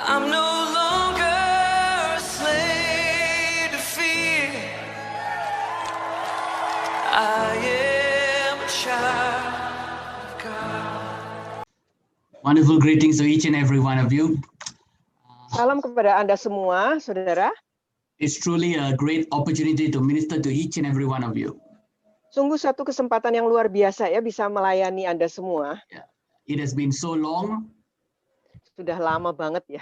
I'm no longer a slave to fear. I am a child of God. Wonderful greetings to each and every one of you. Salam kepada Anda semua, saudara. It's truly a great opportunity to minister to each and every one of you. Sungguh satu kesempatan yang luar biasa ya bisa melayani Anda semua. It has been so long, Sudah lama banget ya.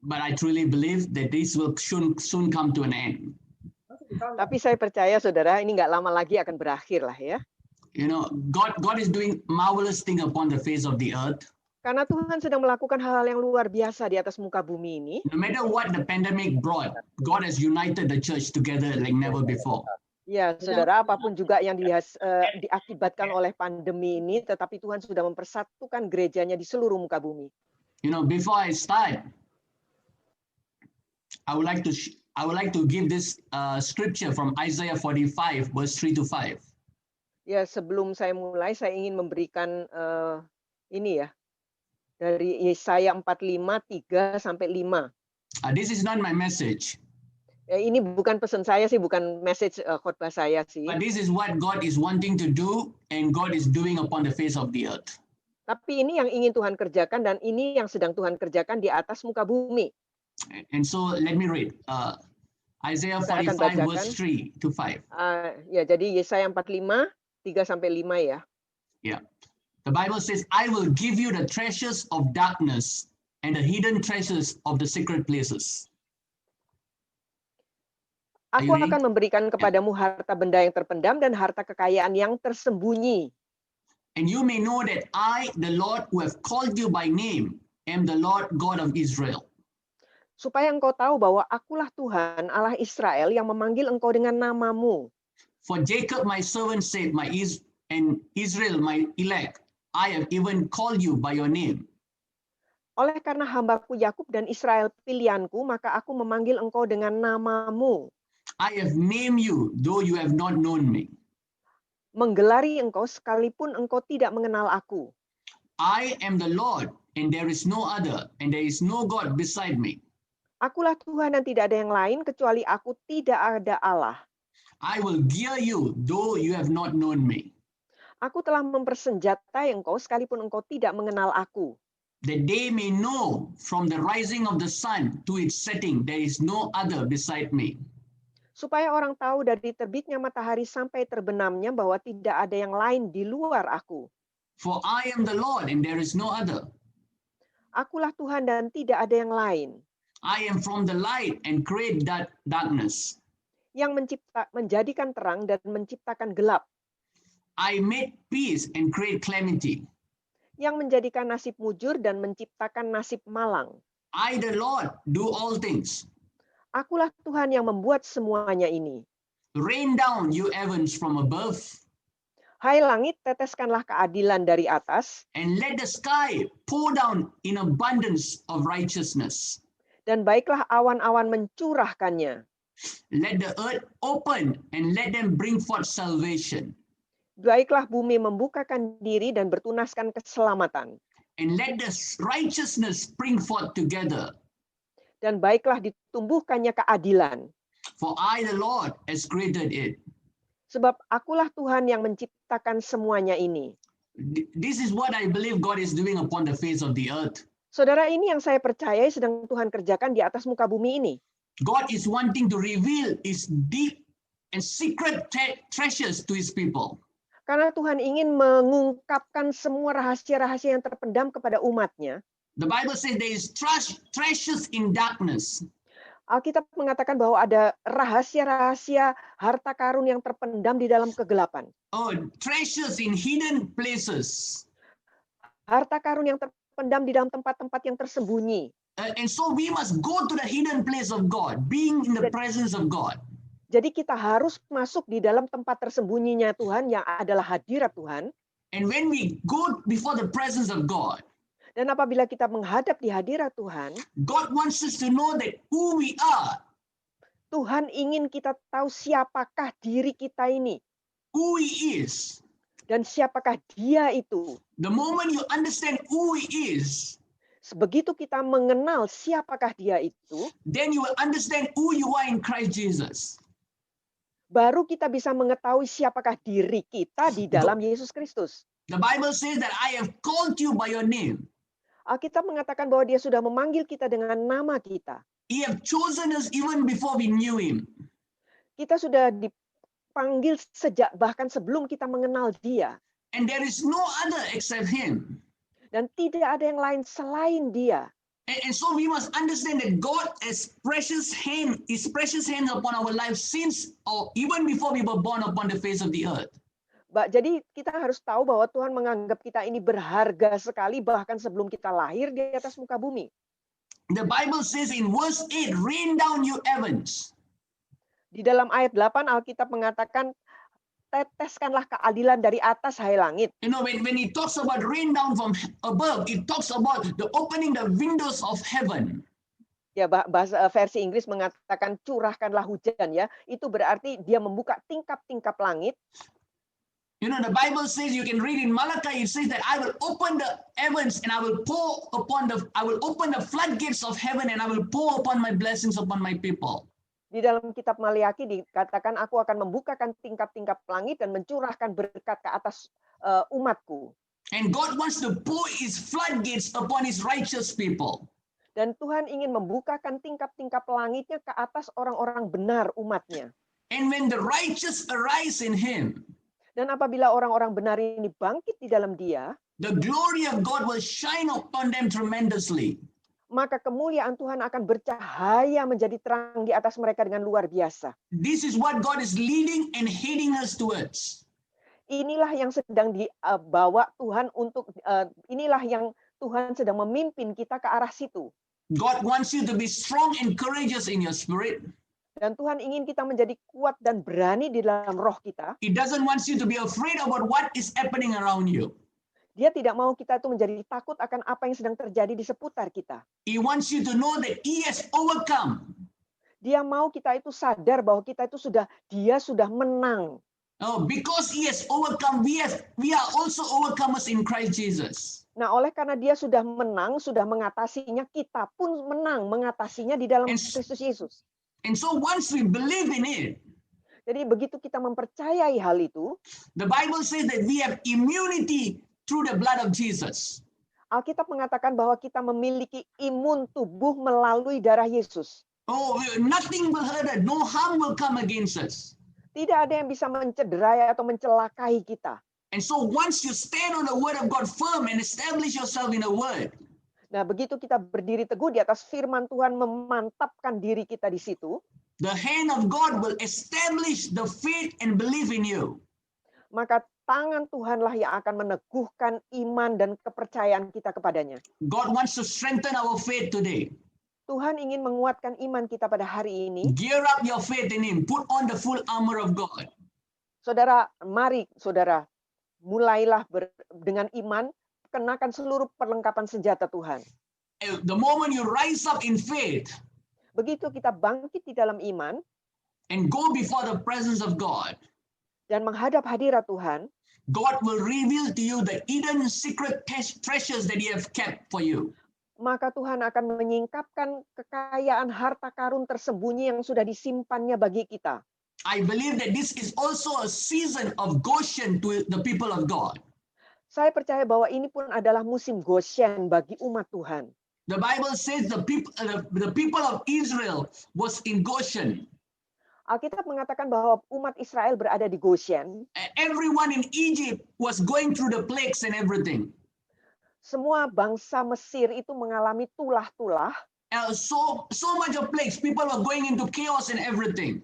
but I truly believe that this will soon come to an end. Tapi saya percaya saudara ini nggak lama lagi akan berakhir lah ya. You know, God is doing marvelous thing upon the face of the earth. Karena Tuhan sedang melakukan hal-hal yang luar biasa di atas muka bumi ini. No matter what the pandemic brought, God has united the church together like never before. Ya, saudara, apapun juga yang diakibatkan oleh pandemi ini, tetapi Tuhan sudah mempersatukan gerejanya di seluruh muka bumi. You know, before I start, I would like to give this scripture from Isaiah 45 verse 3 to 5. Ya, sebelum saya mulai, saya ingin memberikan ini ya, dari Yesaya 45, 3 sampai 5. This is not my message. Ya, ini bukan pesan saya sih, bukan message khotbah saya sih. But this is what God is wanting to do and God is doing upon the face of the earth. Tapi ini yang ingin Tuhan kerjakan dan ini yang sedang Tuhan kerjakan di atas muka bumi. And so let me read Isaiah Saya akan 45 verse bacakan. 3 to 5. Ya, jadi Yesaya 45, 3 sampai 5 ya. Yeah. The Bible says, I will give you the treasures of darkness and the hidden treasures of the secret places. Aku akan memberikan kepadamu harta benda yang terpendam dan harta kekayaan yang tersembunyi. And you may know that I, the Lord who have called you by name, am the Lord God of Israel. Supaya engkau tahu bahwa akulah Tuhan Allah Israel yang memanggil engkau dengan namamu. For Jacob my servant said, and Israel my elect, I have even called you by your name. Oleh karena hambaku Yakub dan Israel pilihanku, maka aku memanggil engkau dengan namamu. I have named you, though you have not known me. Menggelari engkau sekalipun engkau tidak mengenal aku. I am the Lord, and there is no other, and there is no God beside me. Akulah Tuhan dan tidak ada yang lain kecuali aku, tidak ada Allah. I will gear you, though you have not known me. Aku telah mempersenjatai engkau sekalipun engkau tidak mengenal aku. That they may know from the rising of the sun to its setting, there is no other beside me. Supaya orang tahu dari terbitnya matahari sampai terbenamnya bahwa tidak ada yang lain di luar aku. For I am the Lord, and there is no other. Akulah Tuhan dan tidak ada yang lain. I am from the light and create darkness. Yang menjadikan terang dan menciptakan gelap. I make peace and create calamity. Yang menjadikan nasib mujur dan menciptakan nasib malang. I, the Lord, do all things. Akulah Tuhan yang membuat semuanya ini. Rain down, you heavens from above. Hai langit, teteskanlah keadilan dari atas. And let the sky pour down in abundance of righteousness. Dan baiklah awan-awan mencurahkannya. Let the earth open and let them bring forth salvation. Baiklah bumi membukakan diri dan bertunaskan keselamatan. And let the righteousness spring forth together. Dan baiklah ditumbuhkannya keadilan. For I, the Lord, has created it. Sebab akulah Tuhan yang menciptakan semuanya ini. This is what I believe God is doing upon the face of the earth. Saudara, ini yang saya percaya sedang Tuhan kerjakan di atas muka bumi ini. God is wanting to reveal his deep and secret treasures to his people. Karena Tuhan ingin mengungkapkan semua rahasia-rahasia yang terpendam kepada umatnya. The Bible says there is treasures in darkness. Alkitab mengatakan bahwa ada rahasia-rahasia harta karun yang terpendam di dalam kegelapan. Oh, treasures in hidden places. Harta karun yang terpendam di dalam tempat-tempat yang tersembunyi. And so we must go to the hidden place of God, being in the presence of God. Jadi kita harus masuk di dalam tempat tersembunyinya Tuhan yang adalah hadirat Tuhan. And when we go before the presence of God, dan apabila kita menghadap di hadirat Tuhan, God wants us to know that who we are. Tuhan ingin kita tahu siapakah diri kita ini. Who he is. Dan siapakah dia itu. The moment you understand who he is, Begitu kita mengenal siapakah dia itu, then you will understand who you are in Christ Jesus. baru kita bisa mengetahui siapakah diri kita di dalam Yesus Kristus. The Bible says that I have called you by your name. Alkitab mengatakan bahwa dia sudah memanggil kita dengan nama kita. He have chosen us even before we knew him. Kita sudah dipanggil sejak bahkan sebelum kita mengenal dia. And there is no other except him. Dan tidak ada yang lain selain dia. And so we must understand that God has his precious hand upon our lives since or even before we were born upon the face of the earth. Jadi kita harus tahu bahwa Tuhan menganggap kita ini berharga sekali bahkan sebelum kita lahir di atas muka bumi. The Bible says in verse 8, rain down you heavens. Di dalam ayat 8 Alkitab mengatakan, teteskanlah keadilan dari atas, hai langit. You know, when he talks about rain down from above, it talks about the opening the windows of heaven. Ya, bahasa versi Inggris mengatakan curahkanlah hujan ya. Itu berarti dia membuka tingkap-tingkap langit. You know, the Bible says, you can read in Malachi, it says that I will open the heavens and I will open the floodgates of heaven and I will pour upon my blessings upon my people. Di dalam kitab Maliaki dikatakan aku akan membukakan tingkap-tingkap langit dan mencurahkan berkat ke atas umatku. And God wants to pour his floodgates upon his righteous people. Dan Tuhan ingin membukakan tingkap-tingkap langitnya ke atas orang-orang benar umatnya. And when the righteous arise in him, dan apabila orang-orang benar ini bangkit di dalam dia, the glory of God will shine upon them tremendously. Maka kemuliaan Tuhan akan bercahaya menjadi terang di atas mereka dengan luar biasa. This is what God is leading and heading us towards. Inilah yang sedang dibawa Tuhan untuk, inilah yang Tuhan sedang memimpin kita ke arah situ. God wants you to be strong and courageous in your spirit. Dan Tuhan ingin kita menjadi kuat dan berani di dalam roh kita. He doesn't want you to be afraid about what is happening around you. Dia tidak mau kita itu menjadi takut akan apa yang sedang terjadi di seputar kita. He wants you to know that he has overcome. Dia mau kita itu sadar bahwa kita itu dia sudah menang. Oh, because he has overcome, we are also overcomers in Christ Jesus. Nah, oleh karena dia sudah menang, sudah mengatasinya, kita pun menang mengatasinya di dalam Kristus Yesus. And so once we believe in it, jadi begitu kita mempercayai hal itu, the Bible says that we have immunity through the blood of Jesus. Alkitab mengatakan bahwa kita memiliki imun tubuh melalui darah Yesus. Oh, nothing will hurt us, no harm will come against us. Tidak ada yang bisa mencederai atau mencelakai kita. And so once you stand on the word of God firm and establish yourself in the word, nah, begitu kita berdiri teguh di atas firman Tuhan, memantapkan diri kita di situ, the hand of God will establish the faith and belief in you. Maka tangan Tuhanlah yang akan meneguhkan iman dan kepercayaan kita kepadanya. God wants to strengthen our faith today. Tuhan ingin menguatkan iman kita pada hari ini. Gear up your faith in him. Put on the full armor of God. Saudara, mari saudara, mulailah dengan iman, kenakan seluruh perlengkapan senjata Tuhan. The moment you rise up in faith, begitu kita bangkit di dalam iman, and go before the presence of God, dan menghadap hadirat Tuhan, God will reveal to you the hidden secret treasures that he have kept for you. Maka Tuhan akan menyingkapkan kekayaan harta karun tersembunyi yang sudah disimpannya bagi kita. I believe that this is also a season of Goshen to the people of God. Saya percaya bahwa ini pun adalah musim Goshen bagi umat Tuhan. The Bible says the people of Israel was in Goshen. Alkitab mengatakan bahwa umat Israel berada di Goshen. Everyone in Egypt was going through the plagues and everything. Semua bangsa Mesir itu mengalami tulah-tulah. So much of plagues, people were going into chaos and everything.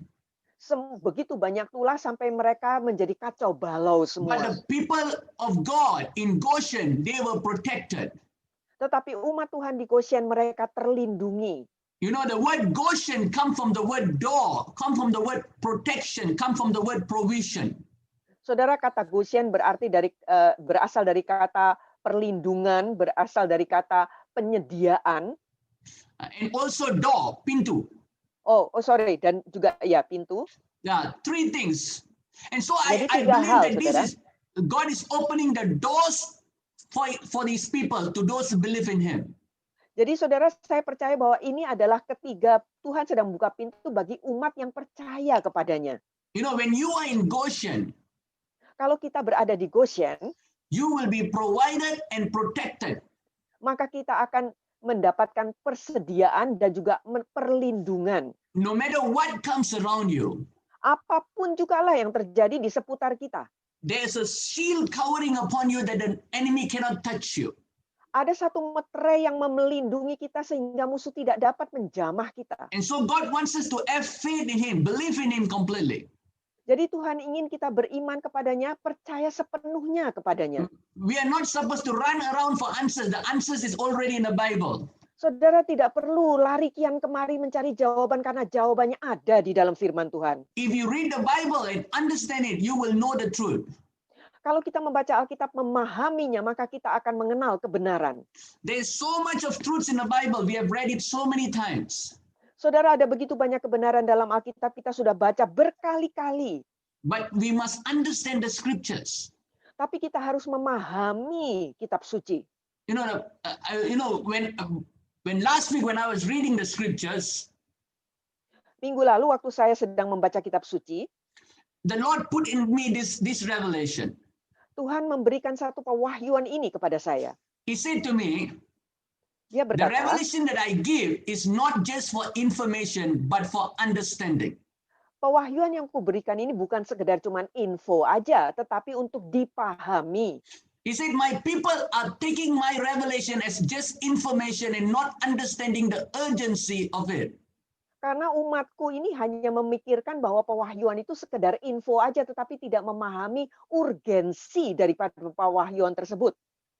Begitu banyak tulah sampai mereka menjadi kacau balau semua. But the people of God in Goshen, they were protected. Tetapi umat Tuhan di Goshen mereka terlindungi. You know, the word Goshen come from the word door, come from the word protection, come from the word provision. Saudara, kata Goshen berasal dari kata perlindungan, berasal dari kata penyediaan. And also door, pintu. Oh, sorry, dan juga ya pintu. Yeah, three things. And so I Jadi believe that God is opening the doors for these people, to those who believe in him. Jadi saudara, saya percaya bahwa ini adalah ketiga Tuhan sedang buka pintu bagi umat yang percaya kepadanya. You know, when you are in Goshen, Kalau kita berada di Goshen, you will be provided and protected. maka kita akan mendapatkan persediaan dan juga perlindungan. No matter what comes around you, Apapun juga lah yang terjadi di seputar kita. there's a shield covering upon you that the enemy cannot touch you. Ada satu meterai yang melindungi kita sehingga musuh tidak dapat menjamah kita. And so God wants us to have faith in Him, believe in Him completely. Jadi Tuhan ingin kita beriman kepadanya, percaya sepenuhnya kepadanya. We are not supposed to run around for answers. The answers is already in the Bible. Saudara tidak perlu lari kian kemari mencari jawaban karena jawabannya ada di dalam firman Tuhan. If you read the Bible and understand it, you will know the truth. Kalau kita membaca Alkitab memahaminya, maka kita akan mengenal kebenaran. There's so much of truths in the Bible. We have read it so many times. Saudara, ada begitu banyak kebenaran dalam Alkitab, kita sudah baca berkali-kali. But we must understand the scriptures. Tapi kita harus memahami kitab suci. When last week when I was reading the scriptures, Minggu lalu waktu saya sedang membaca kitab suci, the Lord put in me this revelation. Tuhan memberikan satu pewahyuan ini kepada saya. He said to me, Dia the berkata, revelation that I give is not just for information, but for understanding. pewahyuan yang kuberikan ini bukan sekedar cuman info aja, tetapi untuk dipahami. He said, my people are taking my revelation as just information and not understanding the urgency of it. Karena umatku ini hanya memikirkan bahwa pewahyuan itu sekedar info aja, tetapi tidak memahami urgensi daripada pewahyuan tersebut.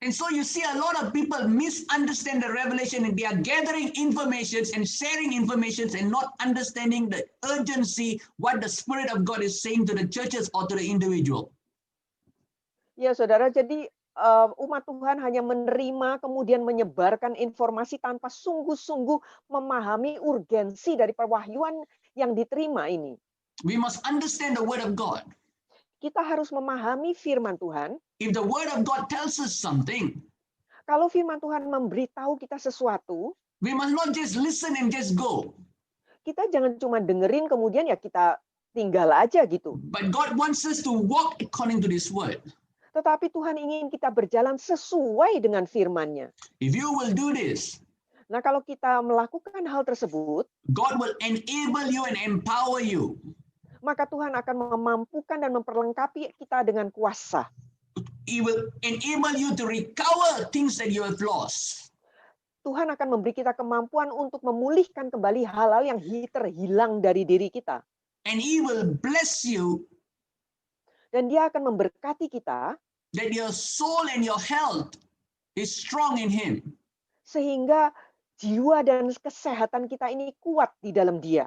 And so you see a lot of people misunderstand the revelation and they are gathering informations and sharing informations and not understanding the urgency, what the Spirit of God is saying to the churches or to the individual. Ya saudara, jadi umat Tuhan hanya menerima kemudian menyebarkan informasi tanpa sungguh-sungguh memahami urgensi dari pewahyuan yang diterima ini. We must understand the Word of God. Kita harus memahami firman Tuhan. If the Word of God tells us something, Kalau firman Tuhan memberitahu kita sesuatu, we must not just listen and just go. kita jangan cuma dengerin kemudian ya kita tinggal aja gitu. But God wants us to walk according to this Word. Tetapi Tuhan ingin kita berjalan sesuai dengan firman-Nya. If you will do this, Nah, kalau kita melakukan hal tersebut, God will enable you and empower you. maka Tuhan akan memampukan dan memperlengkapi kita dengan kuasa. He will enable you to recover things that you have lost. Tuhan akan memberi kita kemampuan untuk memulihkan kembali hal-hal yang terhilang dari diri kita. And He will bless you Dan Dia akan memberkati kita that your soul and your health is strong in Him. sehingga jiwa dan kesehatan kita ini kuat di dalam Dia.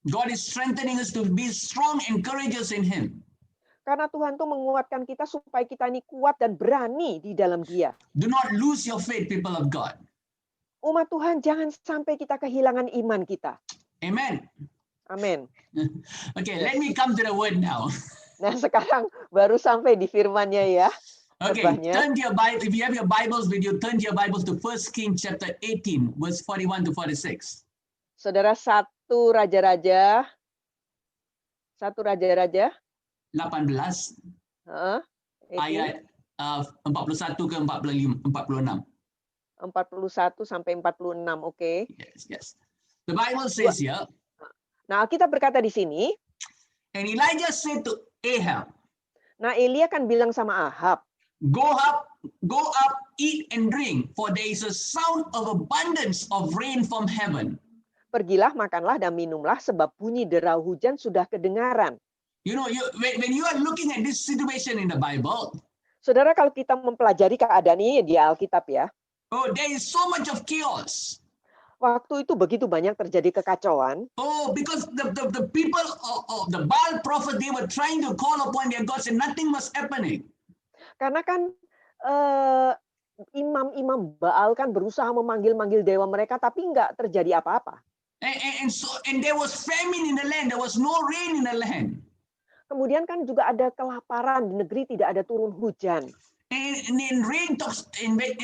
God is strengthening us to be strong and courageous in Him. Karena Tuhan tuh menguatkan kita supaya kita ini kuat dan berani di dalam Dia. Do not lose your faith, people of God. Umat Tuhan, jangan sampai kita kehilangan iman kita. Amen. Amin. Okay, let me come to the Word now. Nah, sekarang baru sampai di firman-Nya ya. Okay, Khotbahnya. turn to your Bible. If you have your Bibles with you, turn to your Bibles to 1 Kings chapter 18, verse 41 to 46. Saudara, satu Raja-Raja 18 18, ayat 41 ke 46. 41 sampai 46, oke. Yes. The Bible says here, Nah, kita berkata di sini, and Elijah said to Ahab, nah Elia kan bilang sama Ahab, go up, eat and drink, for there is a sound of abundance of rain from heaven. pergilah, makanlah dan minumlah sebab bunyi derau hujan sudah kedengaran. You know, when you are looking at this situation in the Bible, Saudara, kalau kita mempelajari keadaan ini di Alkitab ya, there is so much of chaos. waktu itu begitu banyak terjadi kekacauan. Because the people of the Baal prophet, they were trying to call upon their gods and nothing was happening. Karena kan imam-imam Baal kan berusaha memanggil-manggil dewa mereka, tapi nggak terjadi apa-apa. And there was famine in the land. There was no rain in the land. Kemudian kan juga ada kelaparan di negeri, tidak ada turun hujan. And in rain talks,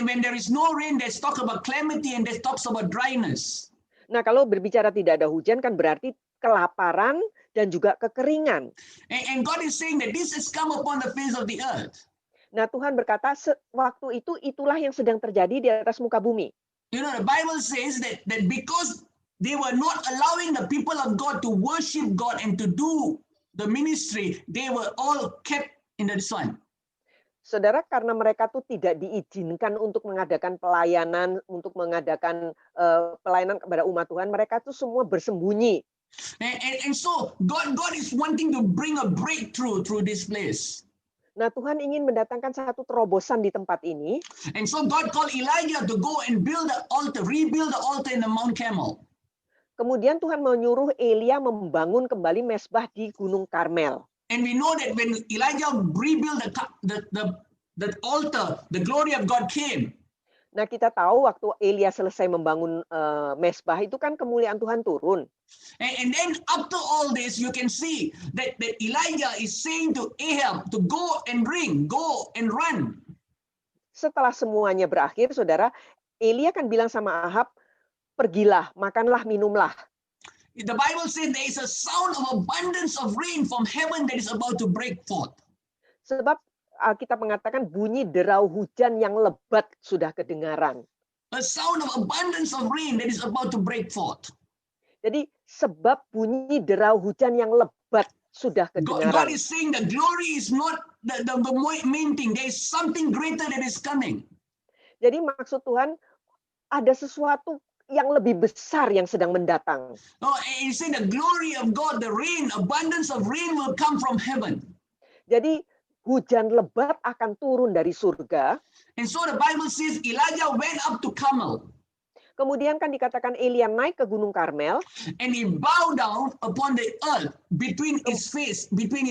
when there is no rain, there's talk about calamity and there's talks about dryness. Nah, kalau berbicara tidak ada hujan kan berarti kelaparan dan juga kekeringan. And God is saying that this has come upon the face of the earth. Nah, Tuhan berkata waktu itu itulah yang sedang terjadi di atas muka bumi. You know, the Bible says that because they were not allowing the people of God to worship God and to do the ministry, they were all kept in the sun. Saudara, karena mereka tuh tidak diizinkan untuk mengadakan pelayanan, untuk mengadakan pelayanan kepada umat Tuhan, mereka tuh semua bersembunyi. And so God is wanting to bring a breakthrough through this place. Nah, Tuhan ingin mendatangkan satu terobosan di tempat ini. And so God called Elijah to go and build the altar, rebuild the altar in the Mount Carmel. Kemudian Tuhan menyuruh Elia membangun kembali mesbah di Gunung Karmel. And we know that when Elijah rebuilt the altar, the glory of God came. Nah, kita tahu waktu Elia selesai membangun mesbah itu kan kemuliaan Tuhan turun. And then after all this, you can see that Elijah is saying to Ahab to go and run. Setelah semuanya berakhir, saudara, Elia kan bilang sama Ahab, pergilah, makanlah, minumlah. The Bible says there is a sound of abundance of rain from heaven that is about to break forth. Sebab Alkitab mengatakan bunyi derau hujan yang lebat sudah kedengaran. A sound of abundance of rain that is about to break forth. Jadi sebab bunyi derau hujan yang lebat sudah kedengaran. God is saying the glory is not the main thing. There is something greater that is coming. Jadi maksud Tuhan ada sesuatu yang lebih besar yang sedang mendatang. Oh, he said the glory of God, the rain, abundance of rain will come from heaven. Jadi hujan lebat akan turun dari surga. And so the Bible says Elijah went up to Carmel. Kemudian kan dikatakan Elia naik ke Gunung Karmel. And he bowed down upon the earth between his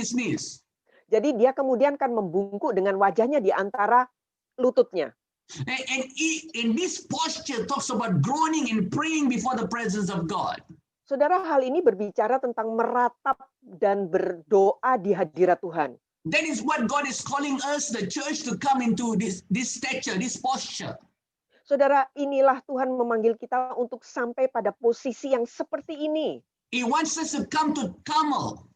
knees. Jadi dia kemudian kan membungkuk dengan wajahnya di antara lututnya. And in this posture talks about groaning and praying before the presence of God. Saudara, hal ini berbicara tentang meratap dan berdoa di hadirat Tuhan. That is what God is calling us, the church, to come into this stature, this posture. Saudara, inilah Tuhan memanggil kita untuk sampai pada posisi yang seperti ini. He wants us to come to Carmel.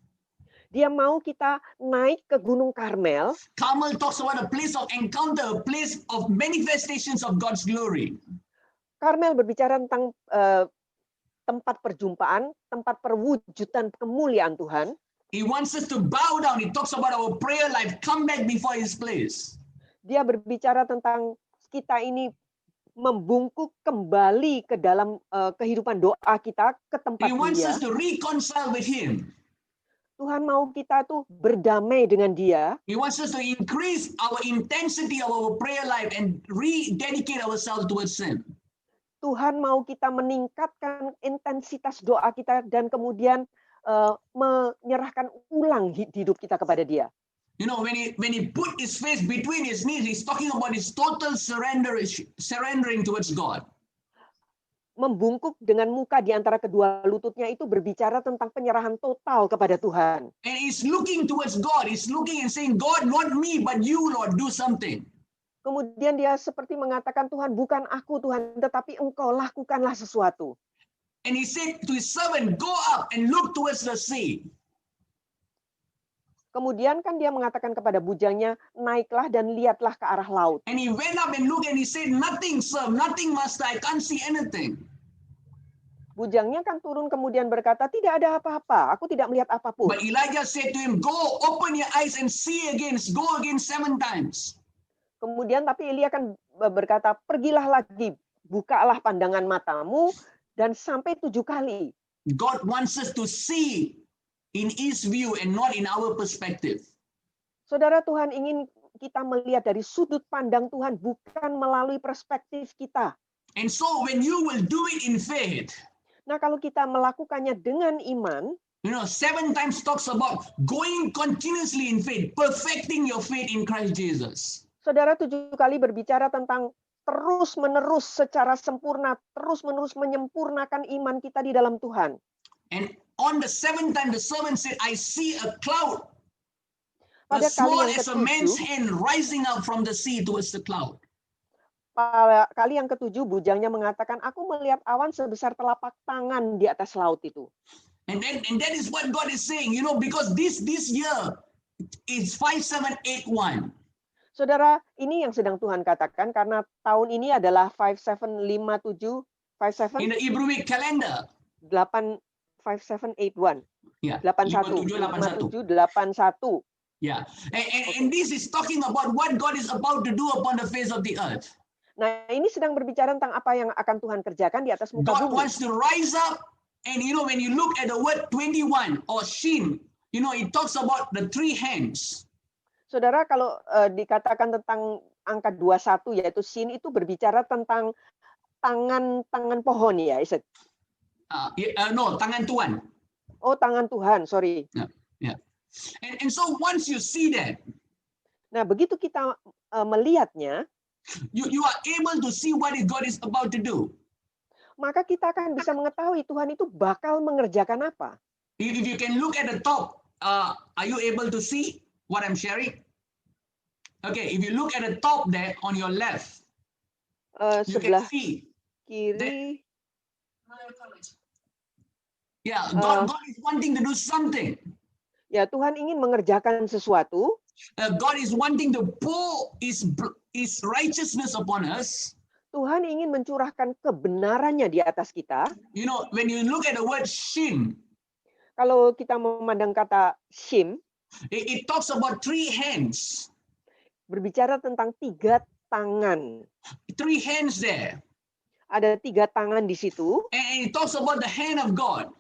Dia mau kita naik ke Gunung Karmel. Carmel talks about a place of encounter, a place of manifestations of God's glory. Karmel berbicara tentang tempat perjumpaan, tempat perwujudan kemuliaan Tuhan. He wants us to bow down. He talks about our prayer life, come back before his place. Dia berbicara tentang kita ini membungkuk kembali ke dalam kehidupan doa kita ke tempat He wants Dia. us to reconcile with him. Tuhan mau kita tuh berdamai dengan Dia. He wants us to increase our intensity of our prayer life and rededicate ourselves towards him. Tuhan mau kita meningkatkan intensitas doa kita dan kemudian menyerahkan ulang hidup kita kepada Dia. You know, when he put his face between his knees, he's talking about his total surrendering towards God. Membungkuk dengan muka di antara kedua lututnya itu berbicara tentang penyerahan total kepada Tuhan. And he's looking towards God. He's looking and saying, God, not me, but you, Lord, do something. Kemudian dia seperti mengatakan, Tuhan, bukan aku, Tuhan, tetapi Engkau lakukanlah sesuatu. And he said to his servant, go up and look towards the sea. Kemudian kan dia mengatakan kepada bujangnya, naiklah dan lihatlah ke arah laut. And he went up and looked and he said, nothing, sir, nothing, master, I can't see anything. Bujangnya kan turun kemudian berkata, tidak ada apa-apa, aku tidak melihat apapun. But Elijah said to him, go, open your eyes and see again, go again 7 times. Kemudian tapi Elia kan berkata, pergilah lagi, bukalah pandangan matamu, dan sampai 7 kali. God wants us to see in his view and not in our perspective. Saudara, Tuhan ingin kita melihat dari sudut pandang Tuhan, bukan melalui perspektif kita. And so when you will do it in faith, Nah, kalau kita melakukannya dengan iman, you know, 7 times talks about going continuously in faith, perfecting your faith in Christ Jesus. saudara 7 kali berbicara tentang terus-menerus secara sempurna, terus-menerus menyempurnakan iman kita di dalam Tuhan. And on the 7th time, the servant said, I see a cloud Pada as kali small yang as a man's ketujuh, hand rising up from the sea towards the cloud. pada kali yang ketujuh bujangnya mengatakan, aku melihat awan sebesar telapak tangan di atas laut itu. And that is what God is saying, because this year is 5781. Saudara, ini yang sedang Tuhan katakan karena tahun ini adalah 5757, 57, In the Hebrewic calendar. 5781. Yeah. 81, 5781. Yeah. And this is talking about what God is about to do upon the face of the earth. Nah, ini sedang berbicara tentang apa yang akan Tuhan kerjakan di atas muka God bumi. wants to rise up, and when you look at the word 21 or shin, it talks about the three hands. Saudara, kalau dikatakan tentang angka 21 yaitu sin itu berbicara tentang tangan pohon ya, is it? No, tangan Tuhan. Oh, tangan Tuhan, sorry. Yeah. And so once you see that, Nah, begitu kita melihatnya, you are able to see what God is about to do. maka kita akan bisa mengetahui Tuhan itu bakal mengerjakan apa. If you can look at the top, are you able to see what I'm sharing? Okay, if you look at the top there on your left, you can Sebelah see. kiri, Yeah, God is wanting to do something. ya Tuhan ingin mengerjakan sesuatu. God is wanting to pour His righteousness upon us. Tuhan ingin mencurahkan kebenarannya di atas kita. When you look at the word shin, Kalau kita memandang kata shim, it talks about three hands. berbicara tentang 3 tangan. Three hands there. Ada 3 tangan di situ. And it talks about the hand of God.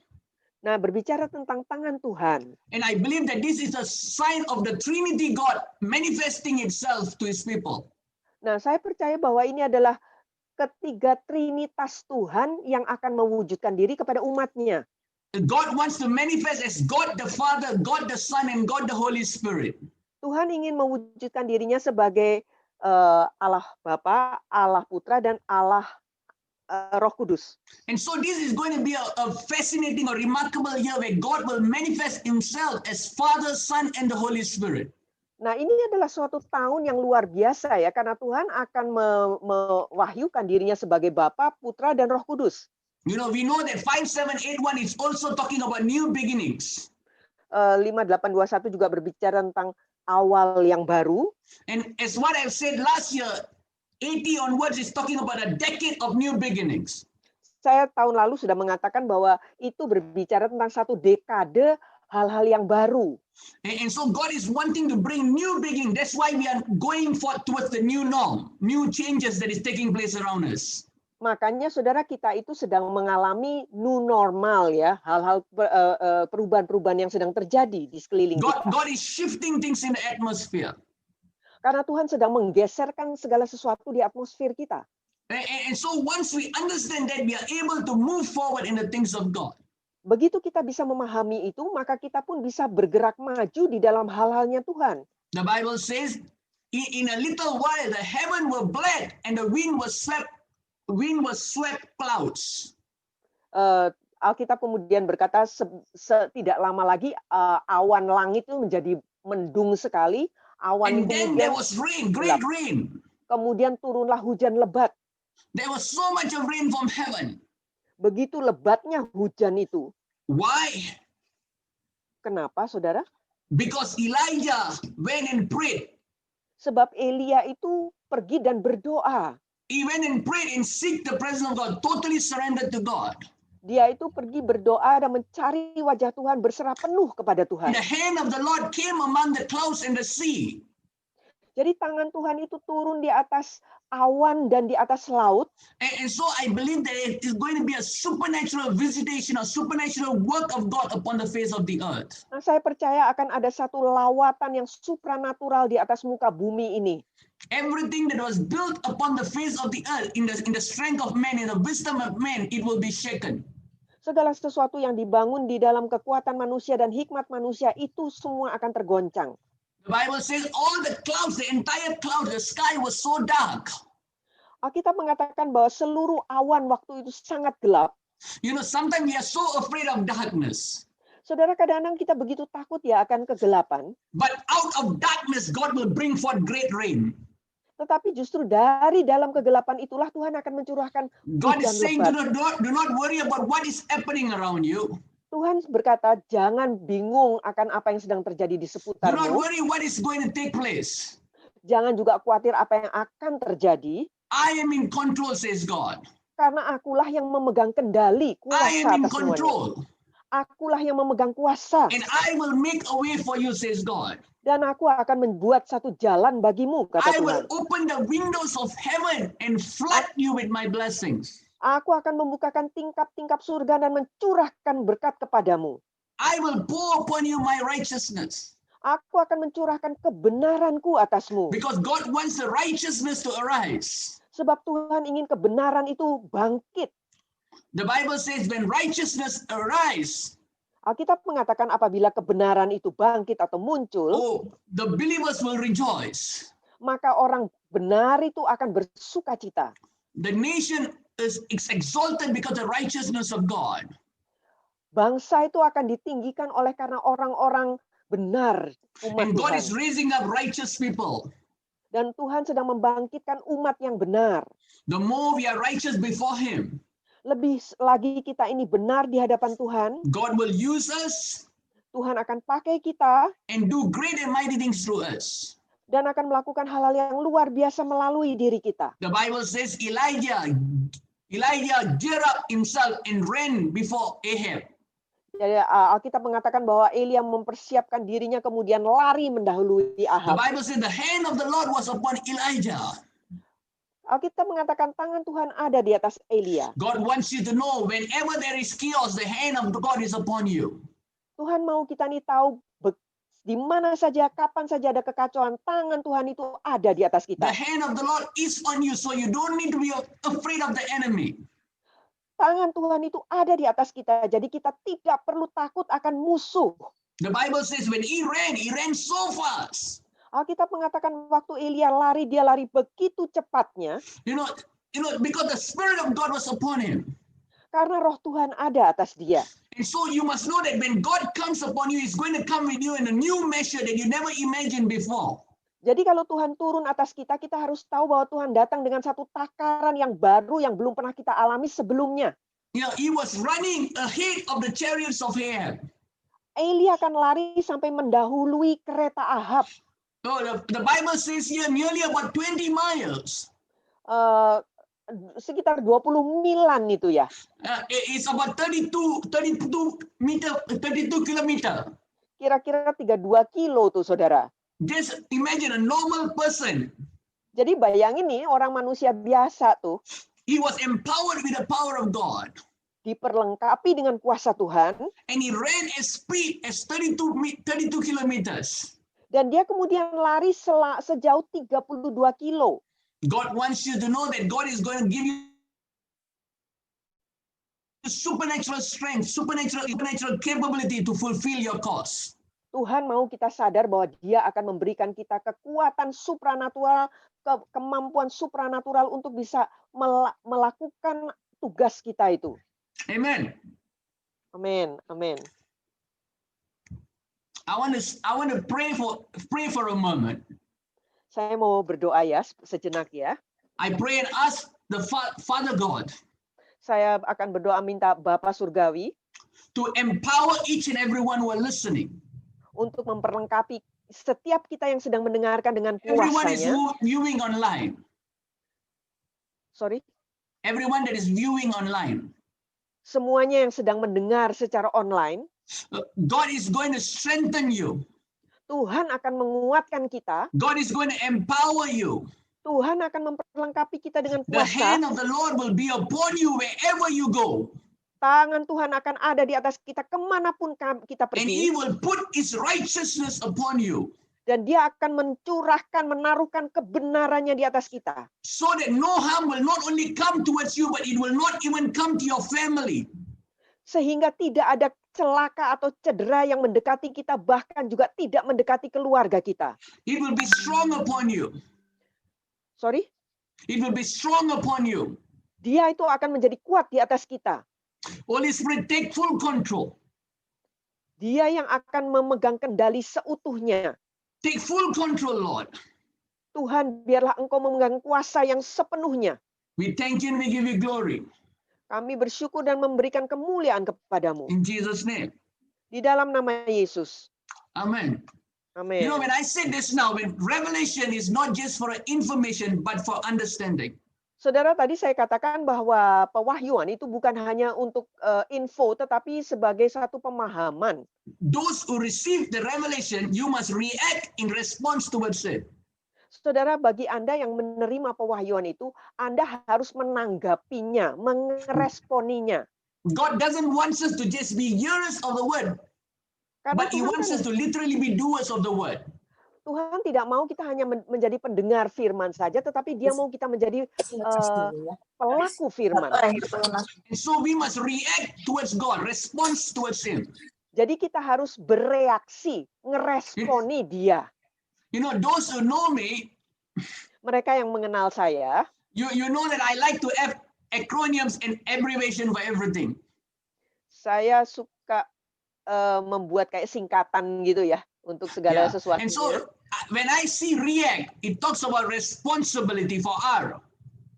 Nah, berbicara tentang tangan Tuhan. And I believe that this is a sign of the Trinity God manifesting itself to His people. Nah, saya percaya bahwa ini adalah ketiga trinitas Tuhan yang akan mewujudkan diri kepada umatnya. God wants to manifest as God the Father, God the Son, and God the Holy Spirit. Tuhan ingin mewujudkan dirinya sebagai Allah Bapa, Allah Putra, dan Allah Roh Kudus. And so this is going to be a fascinating or remarkable year where God will manifest Himself as Father, Son, and the Holy Spirit. Nah, ini adalah suatu tahun yang luar biasa ya, karena Tuhan akan mewahyukan dirinya sebagai Bapa, Putra, dan Roh Kudus. We know that 5781 is also talking about new beginnings. 5821 juga berbicara tentang awal yang baru. And as what I've said last year, 80 onwards is talking about a decade of new beginnings. Saya tahun lalu sudah mengatakan bahwa itu berbicara tentang satu dekade hal-hal yang baru. And so God is wanting to bring new beginning. That's why we are going towards the new norm, new changes that is taking place around us. Makanya saudara, kita itu sedang mengalami new normal ya, hal-hal perubahan-perubahan yang sedang terjadi di sekeliling kita. God is shifting things in the atmosphere. Karena Tuhan sedang menggeserkan segala sesuatu di atmosfer kita. And so once we understand that, we are able to move forward in the things of God. Begitu kita bisa memahami itu, maka kita pun bisa bergerak maju di dalam hal-halnya Tuhan. The Bible says, in a little while the heaven will bled and the wind was swept clouds. Alkitab kemudian berkata tidak lama lagi awan langit itu menjadi mendung sekali, awan And then there was rain, great rain. Kemudian turunlah hujan lebat. There was so much of rain from heaven. Begitu lebatnya hujan itu. Why? Kenapa, saudara? Because Elijah went and prayed. Sebab Elia itu pergi dan berdoa. He went and prayed and seek the presence of God, totally surrendered to God. Dia itu pergi berdoa dan mencari wajah Tuhan, berserah penuh kepada Tuhan. The hand of the Lord came among the clouds and the sea. Jadi tangan Tuhan itu turun di atas awan dan di atas laut. And so I believe that it is going to be a supernatural visitation, a supernatural work of God upon the face of the earth. Nah, saya percaya akan ada satu lawatan yang supranatural di atas muka bumi ini. Everything that was built upon the face of the earth in the strength of man, in the wisdom of man, it will be shaken. Segala sesuatu yang dibangun di dalam kekuatan manusia dan hikmat manusia itu semua akan tergoncang. The Bible says all the clouds, the entire cloud, the sky was so dark. Alkitab mengatakan bahwa seluruh awan waktu itu sangat gelap. Sometimes we are so afraid of darkness. Saudara, kadang-kadang kita begitu takut ya akan kegelapan, But out of darkness, God will bring forth great rain. tetapi justru dari dalam kegelapan itulah Tuhan akan mencurahkan God is hujan saying, lebat. do not worry about what is happening around you. Tuhan berkata, jangan bingung akan apa yang sedang terjadi di Do not seputarmu. worry what is going to take place. Jangan juga khawatir apa yang akan terjadi, I am in control, says God. karena akulah yang memegang kendali, I am kuasa in atas semuanya. control. Akulah yang memegang kuasa, And I will make a way for you, says God. dan aku akan membuat satu jalan bagimu, kata I will Tuhan. open the windows of heaven and flood you with my blessings. Aku akan membukakan tingkap-tingkap surga dan mencurahkan berkat kepadamu. I will pour upon you my righteousness. Aku akan mencurahkan kebenaranku atasmu. Because God wants the righteousness to arise. Sebab Tuhan ingin kebenaran itu bangkit. The Bible says when righteousness arise, Alkitab mengatakan apabila kebenaran itu bangkit atau muncul, oh, the believers will rejoice. maka orang benar itu akan bersukacita. The nation is exalted because of the righteousness of God. Bangsa itu akan ditinggikan oleh karena orang-orang benar, umat And God Tuhan. is raising up righteous people. Dan Tuhan sedang membangkitkan umat yang benar. The more we are righteous before Him, Lebih lagi kita ini benar di hadapan Tuhan, God will use us Tuhan akan pakai kita and do great and mighty things through us. dan akan melakukan hal-hal yang luar biasa melalui diri kita. The Bible says Elijah geared up himself and ran before Ahab. Jadi Alkitab mengatakan bahwa Elia mempersiapkan dirinya kemudian lari mendahului The Ahab. Bible says the hand of the Lord was upon Elijah. Alkitab mengatakan tangan Tuhan ada di atas Elia. God wants you to know whenever there is chaos, the hand of God is upon you. Tuhan mau kita nih tahu di mana saja, kapan saja ada kekacauan, tangan Tuhan itu ada di atas The kita. hand of the Lord is on you, so you don't need to be afraid of the enemy. Tangan Tuhan itu ada di atas kita, jadi kita tidak perlu takut akan musuh. The Bible says when he ran so fast. Alkitab mengatakan waktu Elia lari, dia lari begitu cepatnya, You know, because the Spirit of God was upon him. karena roh Tuhan ada atas dia. And so you must know that when God comes upon you, He's going to come with you in a new measure that you never imagined before. Jadi kalau Tuhan turun atas kita, kita harus tahu bahwa Tuhan datang dengan satu takaran yang baru yang belum pernah kita alami sebelumnya. You know, he was running ahead of the chariots of Ahab. Elia akan lari sampai mendahului kereta Ahab. So the Bible says here nearly about 20 miles. Sekitar 20 milan itu ya. It's about 32 kilometer. Kira-kira 32 kilo tuh saudara. Just imagine a normal person. Jadi bayangin nih orang manusia biasa tuh He was empowered with the power of God. diperlengkapi dengan kuasa Tuhan. And he ran as speed as 32 kilometers. Dan dia kemudian lari sejauh 32 kilo. God wants you to know that God is going to give you supernatural strength, supernatural capability to fulfill your cause. Tuhan mau kita sadar bahwa Dia akan memberikan kita kekuatan supranatural, kemampuan supranatural untuk bisa melakukan tugas kita itu. Amen. Amin, amin. I want to pray for a moment. Saya mau berdoa ya sejenak ya. I pray and ask the Father God Saya akan berdoa minta Bapa Surgawi to empower each and everyone who are listening. untuk memperlengkapi setiap kita yang sedang mendengarkan dengan Everyone is kuasanya. viewing online. Sorry. Everyone that is viewing online. Semuanya yang sedang mendengar secara online, God is going to strengthen you. Tuhan akan menguatkan kita. God is going to empower you. Tuhan akan memperlengkapi kita dengan The hand kuasa. of the Lord will be upon you wherever you go. Tangan Tuhan akan ada di atas kita kemanapun kita And He pergi. will put His righteousness upon you. Dan Dia akan mencurahkan, menaruhkan kebenarannya di atas kita. So that no harm will not only come towards you, but it will not even come to your family. Sehingga tidak ada celaka atau cedera yang mendekati kita, bahkan juga tidak mendekati keluarga kita. It will be strong upon you. Sorry? It will be strong upon you. Dia itu akan menjadi kuat di atas kita. Holy Spirit, take full control. Dia yang akan memegang kendali seutuhnya. Take full control, Lord. Tuhan, biarlah Engkau memegang kuasa yang sepenuhnya. We thank you and we give you glory. Kami bersyukur dan memberikan kemuliaan kepadamu. In Jesus' name. Di dalam nama Yesus. Amen. Amin. You know, when I say this now, when revelation is not just for information, but for understanding. Saudara, tadi saya katakan bahwa pewahyuan itu bukan hanya untuk info, tetapi sebagai satu pemahaman. Those who receive the revelation, you must react in response towards it. Saudara, bagi Anda yang menerima pewahyuan itu, Anda harus menanggapinya, meresponinya. God doesn't want us to just be hearers of the word, Karena but He Tuhan, wants us to literally be doers of the word. Tuhan tidak mau kita hanya menjadi pendengar firman saja, tetapi Dia mau kita menjadi pelaku firman. And so we must react towards God, response towards Him. Jadi kita harus bereaksi, ngeresponi Dia. You know, those who know me, Mereka yang mengenal saya, you know that I like to have acronyms and abbreviation for everything. saya suka membuat kayak singkatan gitu ya untuk segala sesuatunya. And so when I see react, it talks about responsibility for R.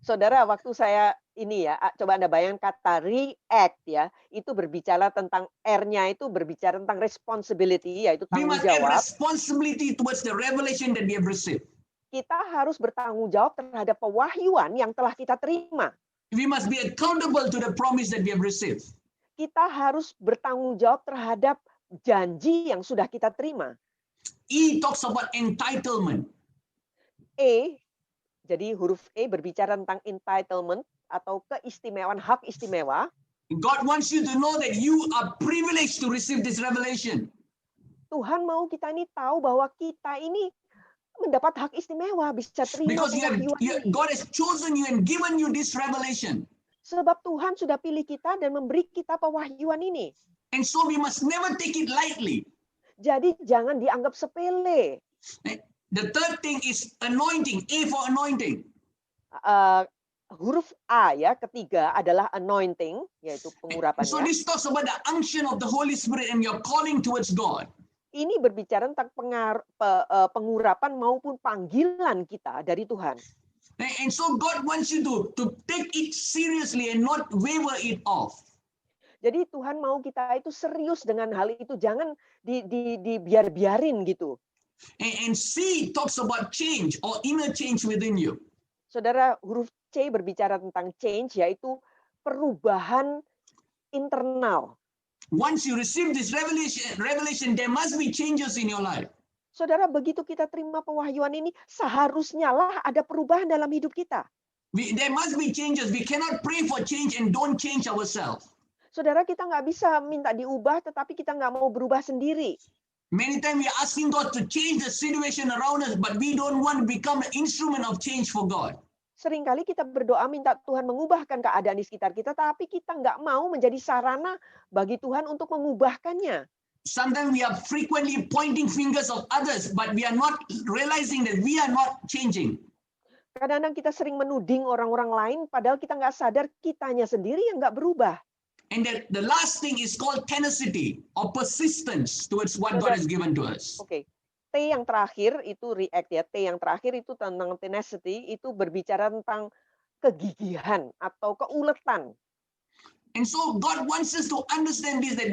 Saudara, waktu saya ini ya, coba Anda bayangkan kata react ya, itu berbicara tentang R-nya itu berbicara tentang responsibility, yaitu We tanggung must have jawab. responsibility towards the revelation that we have received. Kita harus bertanggung jawab terhadap pewahyuan yang telah kita terima. We must be accountable to the promise that we have received. Kita harus bertanggung jawab terhadap janji yang sudah kita terima. E talks about entitlement. E, jadi huruf E berbicara tentang entitlement atau keistimewaan, hak istimewa. God wants you to know that you are privileged to receive this revelation. Tuhan mau kita ini tahu bahwa kita ini mendapat hak istimewa, bisa terima Because pewahyuan ini. God has chosen you and given you this revelation. Sebab Tuhan sudah pilih kita dan memberi kita pewahyuan ini. And so we must never take it lightly. Jadi jangan dianggap sepele. The third thing is anointing, A for anointing. Huruf A ya, ketiga adalah anointing, yaitu So pengurapannya. this talks about the unction of the Holy Spirit and your calling towards God. Ini berbicara tentang pengurapan maupun panggilan kita dari Tuhan. And so God wants you to take it seriously and not waver it off. Jadi Tuhan mau kita itu serius dengan hal itu, jangan dibiar-biarin gitu. And C talks about change or inner change within you. Saudara, huruf C berbicara tentang change, yaitu perubahan internal. Once you receive this revelation, there must be changes in your life. Saudara, begitu kita terima pewahyuan ini, seharusnya lah ada perubahan dalam hidup kita. There must be changes. We cannot pray for change and don't change ourselves. Saudara, kita nggak bisa minta diubah, tetapi kita nggak mau berubah sendiri. Many times we are asking God to change the situation around us, but we don't want to become an instrument of change for God. Seringkali kita berdoa minta Tuhan mengubahkan keadaan di sekitar kita, tapi kita nggak mau menjadi sarana bagi Tuhan untuk mengubahkannya. Sometimes we are frequently pointing fingers of others, but we are not realizing that we are not changing. Kadang-kadang kita sering menuding orang-orang lain, padahal kita nggak sadar kitanya sendiri yang nggak berubah. And the last thing is called tenacity or persistence towards what God has given to us. Oke. T yang terakhir itu react ya. T yang terakhir itu tentang tenacity, itu berbicara tentang kegigihan atau keuletan. And so God wants us to understand this, that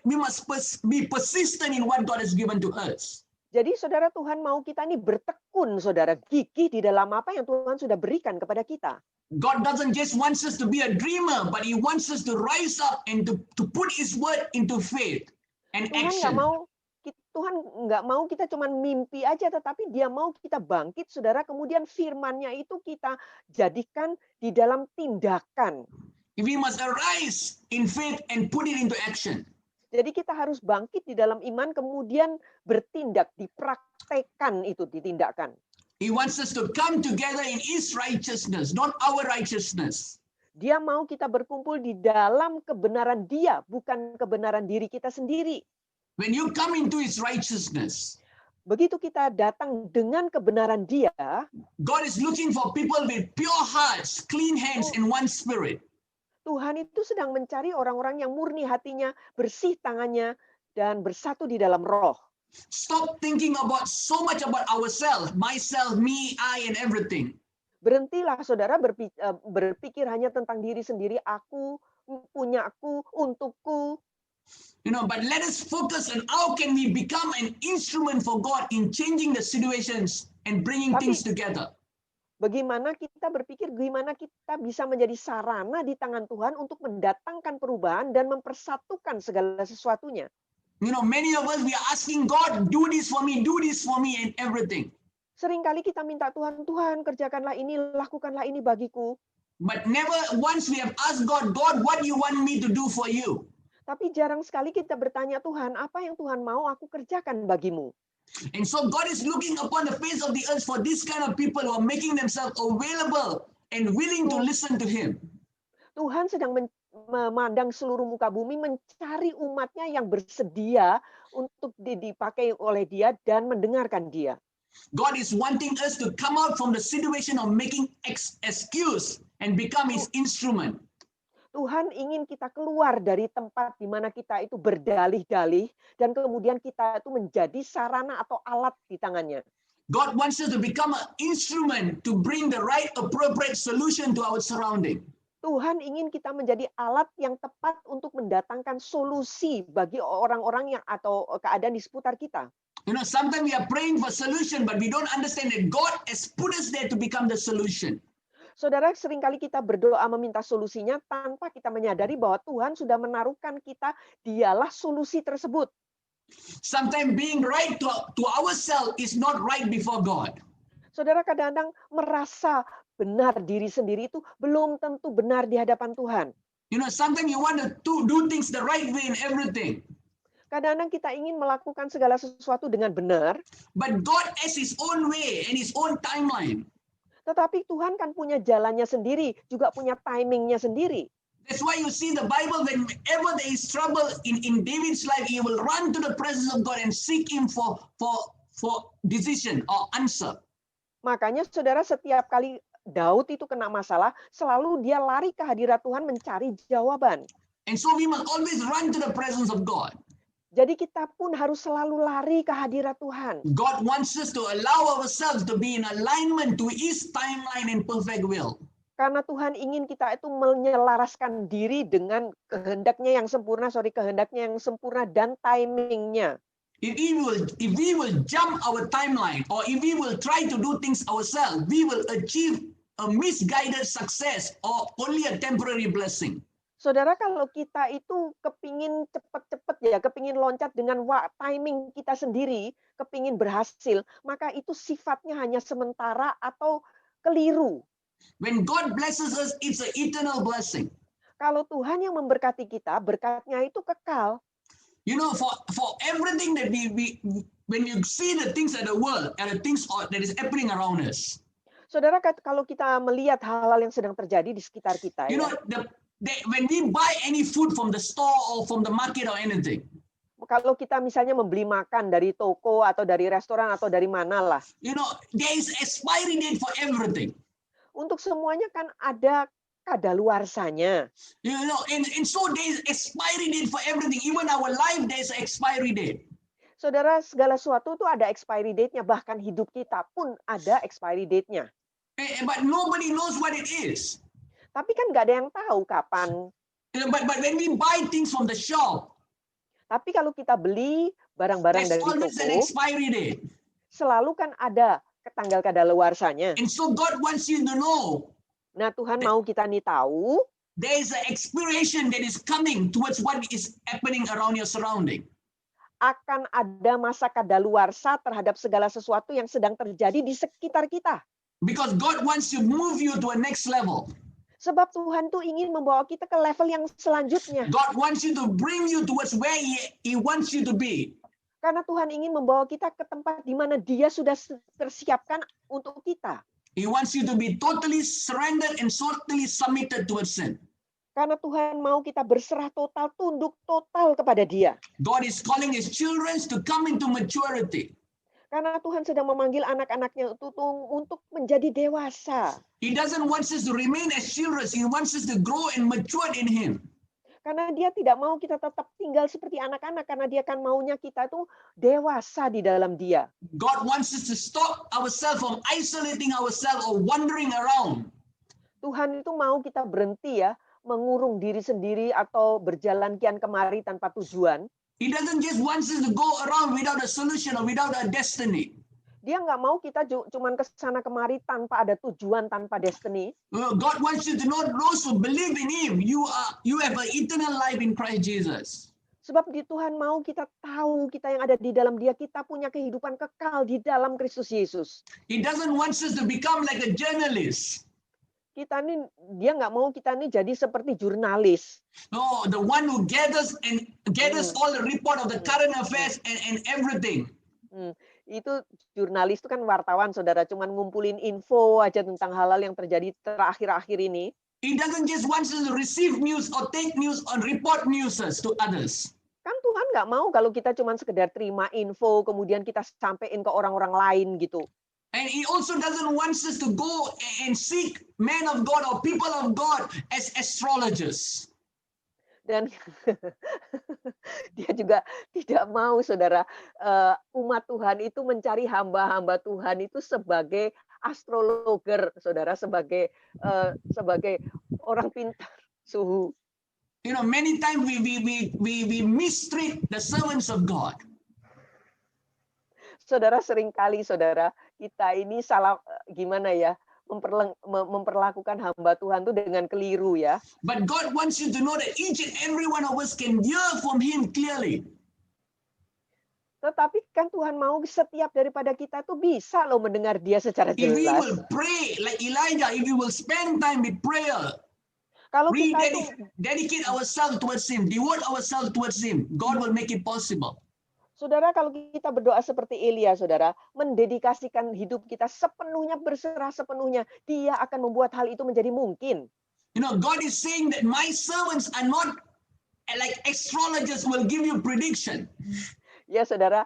we must be persistent in what God has given to us. Jadi saudara, Tuhan mau kita ini bertekun, saudara, gigih di dalam apa yang Tuhan sudah berikan kepada kita. God doesn't just want us to be a dreamer, but He wants us to rise up and to put His word into faith and action. Tuhan nggak mau kita cuma mimpi aja, tetapi Dia mau kita bangkit, saudara. Kemudian firman-Nya itu kita jadikan di dalam tindakan. We must arise in faith and put it into action. Jadi kita harus bangkit di dalam iman, kemudian bertindak, dipraktekkan itu, ditindakkan. He wants us to come together in His righteousness, not our righteousness. Dia mau kita berkumpul di dalam kebenaran Dia, bukan kebenaran diri kita sendiri. When you come into His righteousness, begitu kita datang dengan kebenaran Dia, God is looking for people with pure hearts, clean hands, and one spirit. Tuhan itu sedang mencari orang-orang yang murni hatinya, bersih tangannya, dan bersatu di dalam roh. Stop thinking about so much about ourselves, myself, me, I, and everything. Berhentilah saudara berpikir hanya tentang diri sendiri, aku, punyaku, untukku. But let us focus on how can we become an instrument for God in changing the situations and bringing things together. Bagaimana kita berpikir, gimana kita bisa menjadi sarana di tangan Tuhan untuk mendatangkan perubahan dan mempersatukan segala sesuatunya. Many of us, we are asking God, do this for me, and everything. Seringkali kita minta Tuhan, Tuhan kerjakanlah ini, lakukanlah ini bagiku. But never once we have asked God, what do you want me to do for you? Tapi jarang sekali kita bertanya, Tuhan, apa yang Tuhan mau aku kerjakan bagimu? And so God is looking upon the face of the earth for this kind of people who are making themselves available and willing to listen to Him. Tuhan sedang memandang seluruh muka bumi, mencari umatnya yang bersedia untuk dipakai oleh Dia dan mendengarkan Dia. God is wanting us to come out from the situation of making excuse and become His instrument. Tuhan ingin kita keluar dari tempat di mana kita itu berdalih-dalih dan kemudian kita itu menjadi sarana atau alat di tangannya. God wants us to become an instrument to bring the right appropriate solution to our surrounding. Tuhan ingin kita menjadi alat yang tepat untuk mendatangkan solusi bagi orang-orang yang atau keadaan di seputar kita. Sometimes we are praying for solution, but we don't understand that God has put us there to become the solution. Saudara, seringkali kita berdoa meminta solusinya tanpa kita menyadari bahwa Tuhan sudah menaruhkan kita, dialah solusi tersebut. Sometimes being right to ourselves is not right before God. Saudara, kadang-kadang merasa benar diri sendiri itu belum tentu benar di hadapan Tuhan. Sometimes you want to do things the right way in everything. Kadang-kadang kita ingin melakukan segala sesuatu dengan benar. But God has His own way and His own timeline. Tetapi Tuhan kan punya jalannya sendiri, juga punya timingnya sendiri. That's why you see the Bible, whenever there is trouble in David's life, he will run to the presence of God and seek Him for decision or answer. Makanya saudara, setiap kali Daud itu kena masalah, selalu dia lari ke hadirat Tuhan mencari jawaban. And so we must always run to the presence of God. Jadi kita pun harus selalu lari ke hadirat Tuhan. God wants us to allow ourselves to be in alignment to His timeline and perfect will. Karena Tuhan ingin kita itu menyelaraskan diri dengan kehendaknya yang sempurna dan timingnya. If we will jump our timeline, or if we will try to do things ourselves, we will achieve a misguided success or only a temporary blessing. Saudara, kalau kita itu kepingin cepat-cepat kepingin loncat dengan timing kita sendiri, kepingin berhasil, maka itu sifatnya hanya sementara atau keliru. When God blesses us, it's an eternal blessing. Kalau Tuhan yang memberkati kita, berkatnya itu kekal. For everything that when you see the things of the world and the things that is happening around us. Saudara, kalau kita melihat hal-hal yang sedang terjadi di sekitar kita, when we buy any food from the store or from the market or anything. Kalau kita misalnya membeli makan dari toko atau dari restoran atau dari mana lah. There is expiry date for everything. Untuk semuanya kan ada kadaluarsanya. And so there is expiry date for everything. Even our life there is an expiry date. Saudara, segala sesuatu itu ada expiry date-nya, bahkan hidup kita pun ada expiry date-nya. But nobody knows what it is. Tapi kan nggak ada yang tahu kapan. But when we buy things from the shop, tapi kalau kita beli barang-barang dari toko, an expiry date. Selalu kan ada tanggal kadaluarsanya. And so God wants you to know. Nah, Tuhan mau kita nih tahu. There is an expiration that is coming towards what is happening around your surrounding. Akan ada masa kadaluarsa terhadap segala sesuatu yang sedang terjadi di sekitar kita. Because God wants to move you to a next level. Sebab Tuhan tuh ingin membawa kita ke level yang selanjutnya. God wants you to bring you towards where He wants you to be. Karena Tuhan ingin membawa kita ke tempat di mana Dia sudah tersiapkan untuk kita. He wants you to be totally surrendered and totally submitted towards Him. Karena Tuhan mau kita berserah total, tunduk total kepada Dia. God is calling His children to come into maturity. Karena Tuhan sedang memanggil anak-anaknya untuk menjadi dewasa. He doesn't want us to remain as children. He wants us to grow and mature in Him. Karena dia tidak mau kita tetap tinggal seperti anak-anak, karena dia kan maunya kita tuh dewasa di dalam dia. God wants us to stop ourselves from isolating ourselves or wandering around. Tuhan itu mau kita berhenti ya, mengurung diri sendiri atau berjalan kian kemari tanpa tujuan. He doesn't just want us to go around without a solution or without a destiny. Dia nggak mau kita cuman ke sana kemari tanpa ada tujuan, tanpa destiny. God wants you to know those who believe in Him. You have an eternal life in Christ Jesus. Sebab Tuhan mau kita tahu, kita yang ada di dalam Dia, kita punya kehidupan kekal di dalam Kristus Yesus. He doesn't want us to become like a journalist. Dia nggak mau kita nih jadi seperti jurnalis. No, the one who gathers all the report of the current affairs and everything. Itu jurnalis itu kan wartawan, saudara, cuman ngumpulin info aja tentang hal-hal yang terjadi terakhir-akhir ini. He doesn't just want us to receive news or take news or report news to others. Kan Tuhan nggak mau kalau kita cuman sekedar terima info kemudian kita sampein ke orang-orang lain gitu. And He also doesn't want us to go and seek men of God or people of God as astrologers. Dan dia juga tidak mau, saudara, umat Tuhan itu mencari hamba-hamba Tuhan itu sebagai astrologer, saudara, sebagai orang pintar suhu. You know, many times we mistreat the servants of God. Saudara, seringkali saudara kita ini salah, gimana ya, memperlakukan hamba Tuhan itu dengan keliru ya. But God wants you to know that each and every one of us can hear from Him clearly. Tetapi kan Tuhan mau setiap daripada kita tuh bisa loh mendengar Dia secara If we jelas. will pray like Elijah, if we will spend time with prayer, Kalau kita tuh dedicate ourselves towards Him, devote ourselves towards Him, God will make it possible. Saudara, kalau kita berdoa seperti Elia, saudara, mendedikasikan hidup kita sepenuhnya, berserah sepenuhnya, Dia akan membuat hal itu menjadi mungkin. You know, God is saying that my servants are not like astrologers will give you prediction. Ya, saudara,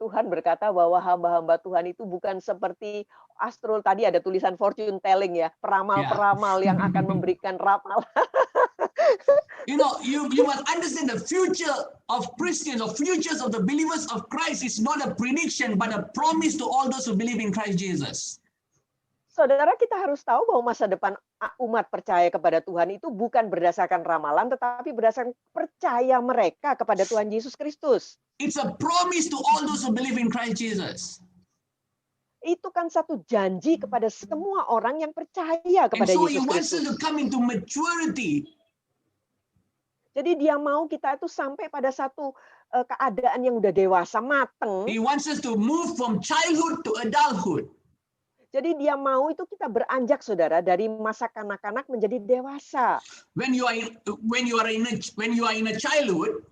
Tuhan berkata bahwa hamba-hamba Tuhan itu bukan seperti astrol, tadi ada tulisan fortune telling ya, peramal-peramal yang akan memberikan ramalan. You know, you must understand the future of Christians or futures of the believers of Christ is not a prediction but a promise to all those who believe in Christ Jesus. Saudara, kita harus tahu bahwa masa depan umat percaya kepada Tuhan itu bukan berdasarkan ramalan, tetapi berdasarkan percaya mereka kepada Tuhan Yesus Kristus. It's a promise to all those who believe in Christ Jesus. Itu kan satu janji kepada semua orang yang percaya And kepada so Yesus He wants us Kristus. to come into maturity. Jadi Dia mau kita itu sampai pada satu keadaan yang udah dewasa, mateng. He wants us to move from childhood to adulthood. Jadi Dia mau itu kita beranjak, saudara, dari masa kanak-kanak menjadi dewasa. When you are in a childhood,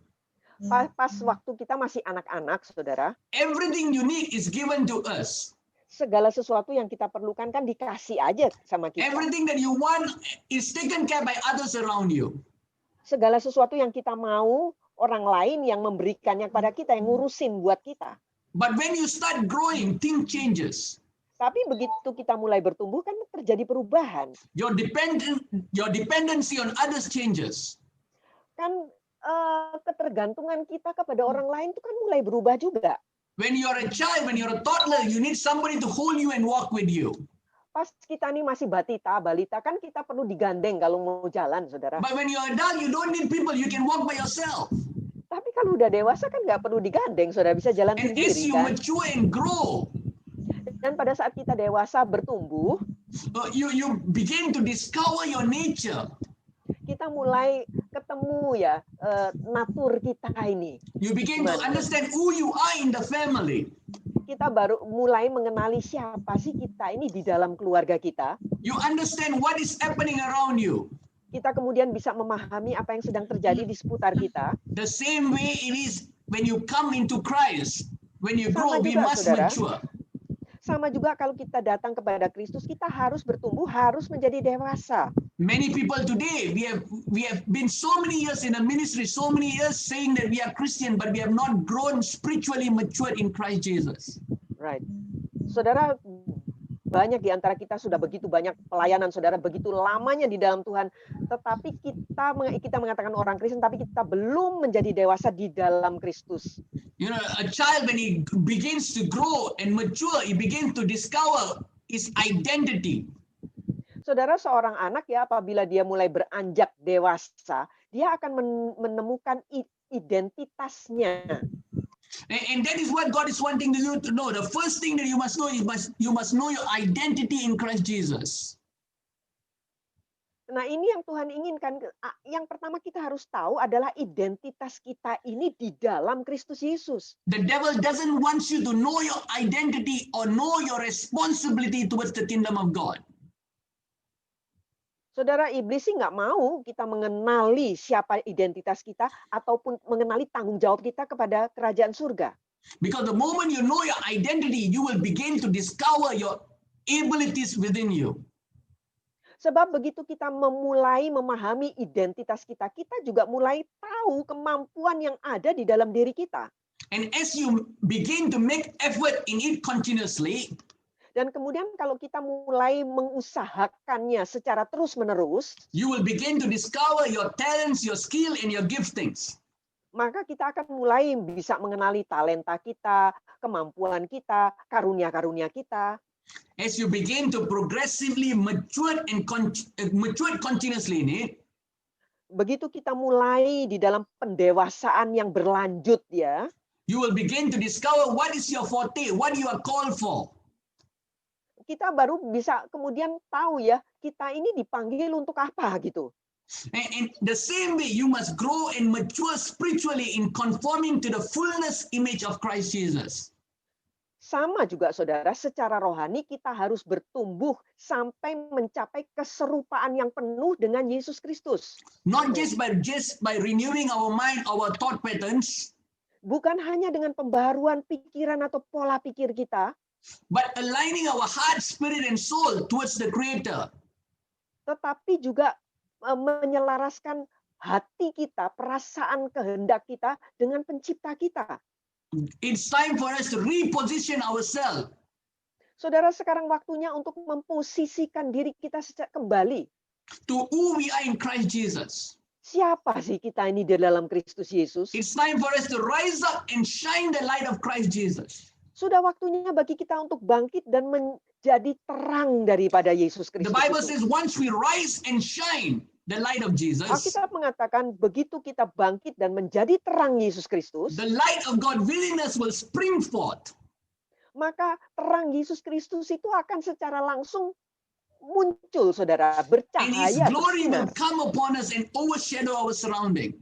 Pas waktu kita masih anak-anak, saudara, everything you need is given to us. segala sesuatu yang kita perlukan kan dikasih aja sama kita. Everything that you want is taken care by others around you. Segala sesuatu yang kita mau, orang lain yang memberikannya kepada kita, yang ngurusin buat kita. But when you start growing, things changes. Tapi begitu kita mulai bertumbuh kan terjadi perubahan. Your dependency on others changes. Kan ketergantungan kita kepada orang lain itu kan mulai berubah juga. When you're a child, when you're a toddler, you need somebody to hold you and walk with you. Pas kita nih masih balita kan kita perlu digandeng kalau mau jalan, saudara. But when you're adult, you don't need people. You can walk by yourself. Tapi kalau udah dewasa kan nggak perlu digandeng, saudara, bisa jalan And as sendiri you kan. mature and grow, Dan pada saat kita dewasa bertumbuh, you begin to discover your nature. kita mulai ketemu ya natur kita ini. You begin to understand who you are in the family. Kita baru mulai mengenali siapa sih kita ini di dalam keluarga kita. You understand what is happening around you. Kita kemudian bisa memahami apa yang sedang terjadi di seputar kita. The same way it is when you come into Christ. When you grow, Sama we juga, must saudara. mature. Sama juga kalau kita datang kepada Kristus, kita harus bertumbuh, harus menjadi dewasa. Many people today, we have been so many years in the ministry, so many years saying that we are Christian, but we have not grown spiritually matured in Christ Jesus. Right. Saudara, Banyak di antara kita sudah begitu banyak pelayanan, saudara, begitu lamanya di dalam Tuhan, tetapi kita mengatakan orang Kristen, tapi kita belum menjadi dewasa di dalam Kristus. You know, a child when he begins to grow and mature, he begins to discover his identity. Saudara, seorang anak ya, apabila dia mulai beranjak dewasa, dia akan menemukan identitasnya. And that is what God is wanting you to know. The first thing that you must know, you must know your identity in Christ Jesus. Nah, ini yang Tuhan inginkan. Yang pertama kita harus tahu adalah identitas kita ini di dalam Kristus Yesus. The devil doesn't want you to know your identity or know your responsibility towards the kingdom of God. Saudara, iblis sih nggak mau kita mengenali siapa identitas kita ataupun mengenali tanggung jawab kita kepada kerajaan surga. Because the moment you know your identity, you will begin to discover your abilities within you. Sebab begitu kita memulai memahami identitas kita, kita juga mulai tahu kemampuan yang ada di dalam diri kita. And as you begin to make effort in it continuously, dan kemudian kalau kita mulai mengusahakannya secara terus-menerus, you will begin to discover your talents, your skill, and your giftings. Maka kita akan mulai bisa mengenali talenta kita, kemampuan kita, karunia-karunia kita. As you begin to progressively mature continuously in it, begitu kita mulai di dalam pendewasaan yang berlanjut ya, you will begin to discover what is your forte, what you are called for. Kita baru bisa kemudian tahu ya, kita ini dipanggil untuk apa gitu. And the same way you must grow and mature spiritually in conforming to the fullness image of Christ Jesus. Sama juga saudara, secara rohani kita harus bertumbuh sampai mencapai keserupaan yang penuh dengan Yesus Kristus. Not just by renewing our mind, our thought patterns. Bukan hanya dengan pembaruan pikiran atau pola pikir kita, but aligning our heart, spirit, and soul towards the Creator. Tetapi juga menyelaraskan hati kita, perasaan kehendak kita dengan pencipta kita. It's time for us to reposition ourselves. Saudara, sekarang waktunya untuk memposisikan diri kita kembali. To who we are in Christ Jesus. Siapa sih kita ini di dalam Kristus Yesus? It's time for us to rise up and shine the light of Christ Jesus. Sudah waktunya bagi kita untuk bangkit dan menjadi terang daripada Yesus Kristus. The Bible says once we rise and shine the light of Jesus, Alkitab mengatakan begitu kita bangkit dan menjadi terang Yesus Kristus, the light of God within us will spring forth. Maka terang Yesus Kristus itu akan secara langsung muncul, saudara, And bercahaya, His glory will bersinar. come upon us and overshadow our surrounding.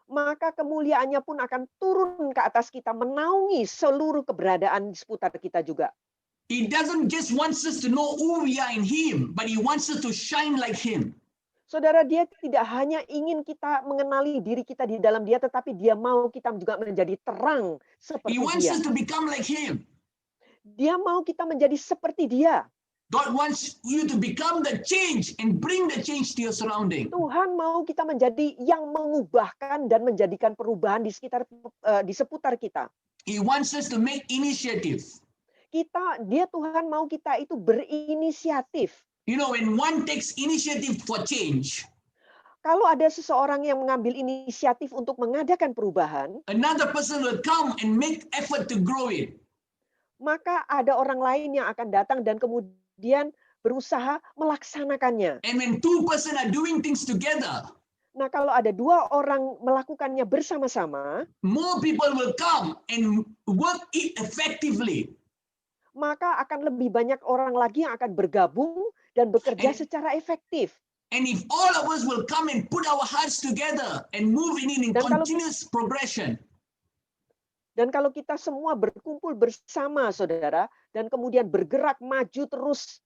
Maka kemuliaannya pun akan turun ke atas kita, menaungi seluruh keberadaan di seputar kita juga. He doesn't just want us to know who we are in Him, but He wants us to shine like Him. Saudara, dia tidak hanya ingin kita mengenali diri kita di dalam dia, tetapi dia mau kita juga menjadi terang seperti He wants dia. us to become like Him. Dia mau kita menjadi seperti dia. God wants you to become the change and bring the change to your surrounding. Tuhan mau kita menjadi yang mengubahkan dan menjadikan perubahan di seputar kita. He wants us to make initiative. Tuhan mau kita itu berinisiatif. You know, when one takes initiative for change, Kalau ada seseorang yang mengambil inisiatif untuk mengadakan perubahan, another person will come and make effort to grow it. maka ada orang lain yang akan datang dan kemudian berusaha melaksanakannya. And when two persons are doing things together, Nah, kalau ada dua orang melakukannya bersama-sama, more people will come and work it effectively. maka akan lebih banyak orang lagi yang akan bergabung dan bekerja And- secara efektif. And if all of us will come and put our hearts together and move in Dan kalau- continuous progression, Dan kalau kita semua berkumpul bersama, saudara, dan kemudian bergerak maju terus,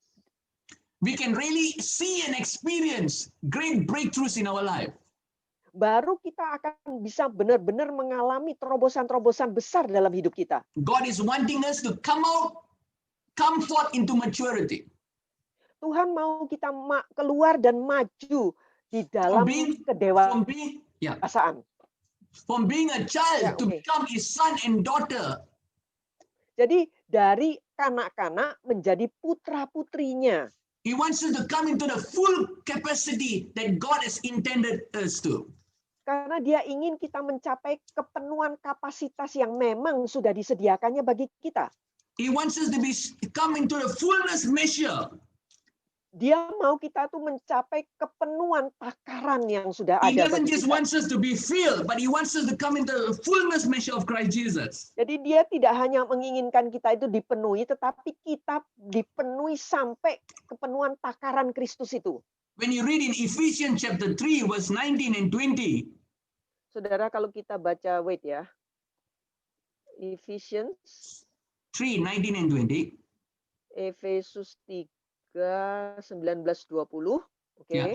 we can really see and experience great breakthroughs in our life. baru kita akan bisa benar-benar mengalami terobosan-terobosan besar dalam hidup kita. God is wanting us to come forth into maturity. Tuhan mau kita keluar dan maju di dalam From being a child Ya, to oke. become a son and daughter. Jadi dari kanak-kanak menjadi putra-putrinya. He wants us to come into the full capacity that God has intended us to. Karena dia ingin kita mencapai kepenuhan kapasitas yang memang sudah disediakannya bagi kita. He wants us to come into the fullness measure. Dia mau kita tuh mencapai kepenuhan takaran yang sudah He ada doesn't bagi just kita. want us to be filled, but he wants us to come into the fullness measure of Christ Jesus. Jadi dia tidak hanya menginginkan kita itu dipenuhi, tetapi kita dipenuhi sampai kepenuhan takaran Kristus itu. When you read in Ephesians chapter 3, verse 19 and 20, Saudara, kalau kita baca, wait ya. Ephesians, 3, 19 and 20, Efesus 3, 19, 20. Oke. Yeah.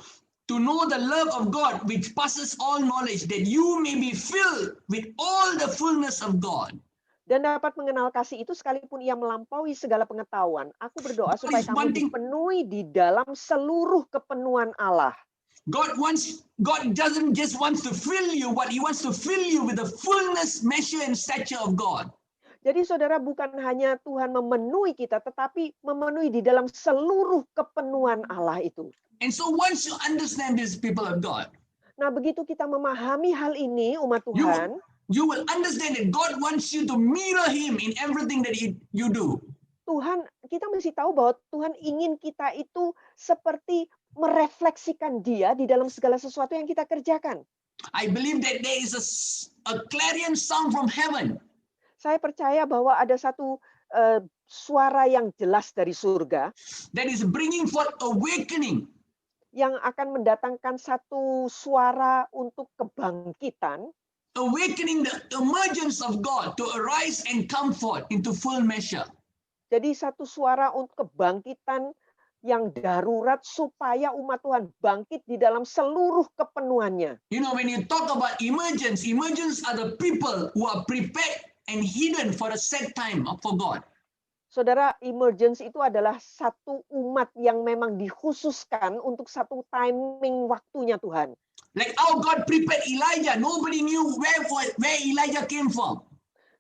to know the love of God which passes all knowledge, that you may be filled with all the fullness of God. Dan dapat mengenal kasih itu sekalipun ia melampaui segala pengetahuan. Aku berdoa God supaya is kamu wanting- dipenuhi di dalam seluruh kepenuhan Allah. God doesn't just wants to fill you, but he wants to fill you with the fullness, measure, and stature of God. Jadi saudara, bukan hanya Tuhan memenuhi kita, tetapi memenuhi di dalam seluruh kepenuhan Allah itu. And so once you understand this, people of God, Nah, begitu kita memahami hal ini, umat Tuhan, you will understand that God wants you to mirror him in everything that you do. Tuhan, kita mesti tahu bahwa Tuhan ingin kita itu seperti merefleksikan Dia di dalam segala sesuatu yang kita kerjakan. I believe that there is a clarion sound from heaven Saya percaya bahwa ada satu suara yang jelas dari surga that is bringing forth awakening. yang akan mendatangkan satu suara untuk kebangkitan, Awakening the emergence of God to arise and come forth into full measure. jadi satu suara untuk kebangkitan yang darurat supaya umat Tuhan bangkit di dalam seluruh kepenuhannya. You know, when you talk about emergence are the people who are prepared and hidden for a set time for God. Saudara, emergence itu adalah satu umat yang memang dikhususkan untuk satu timing waktunya Tuhan. Like how God prepared Elijah, nobody knew where Elijah came from.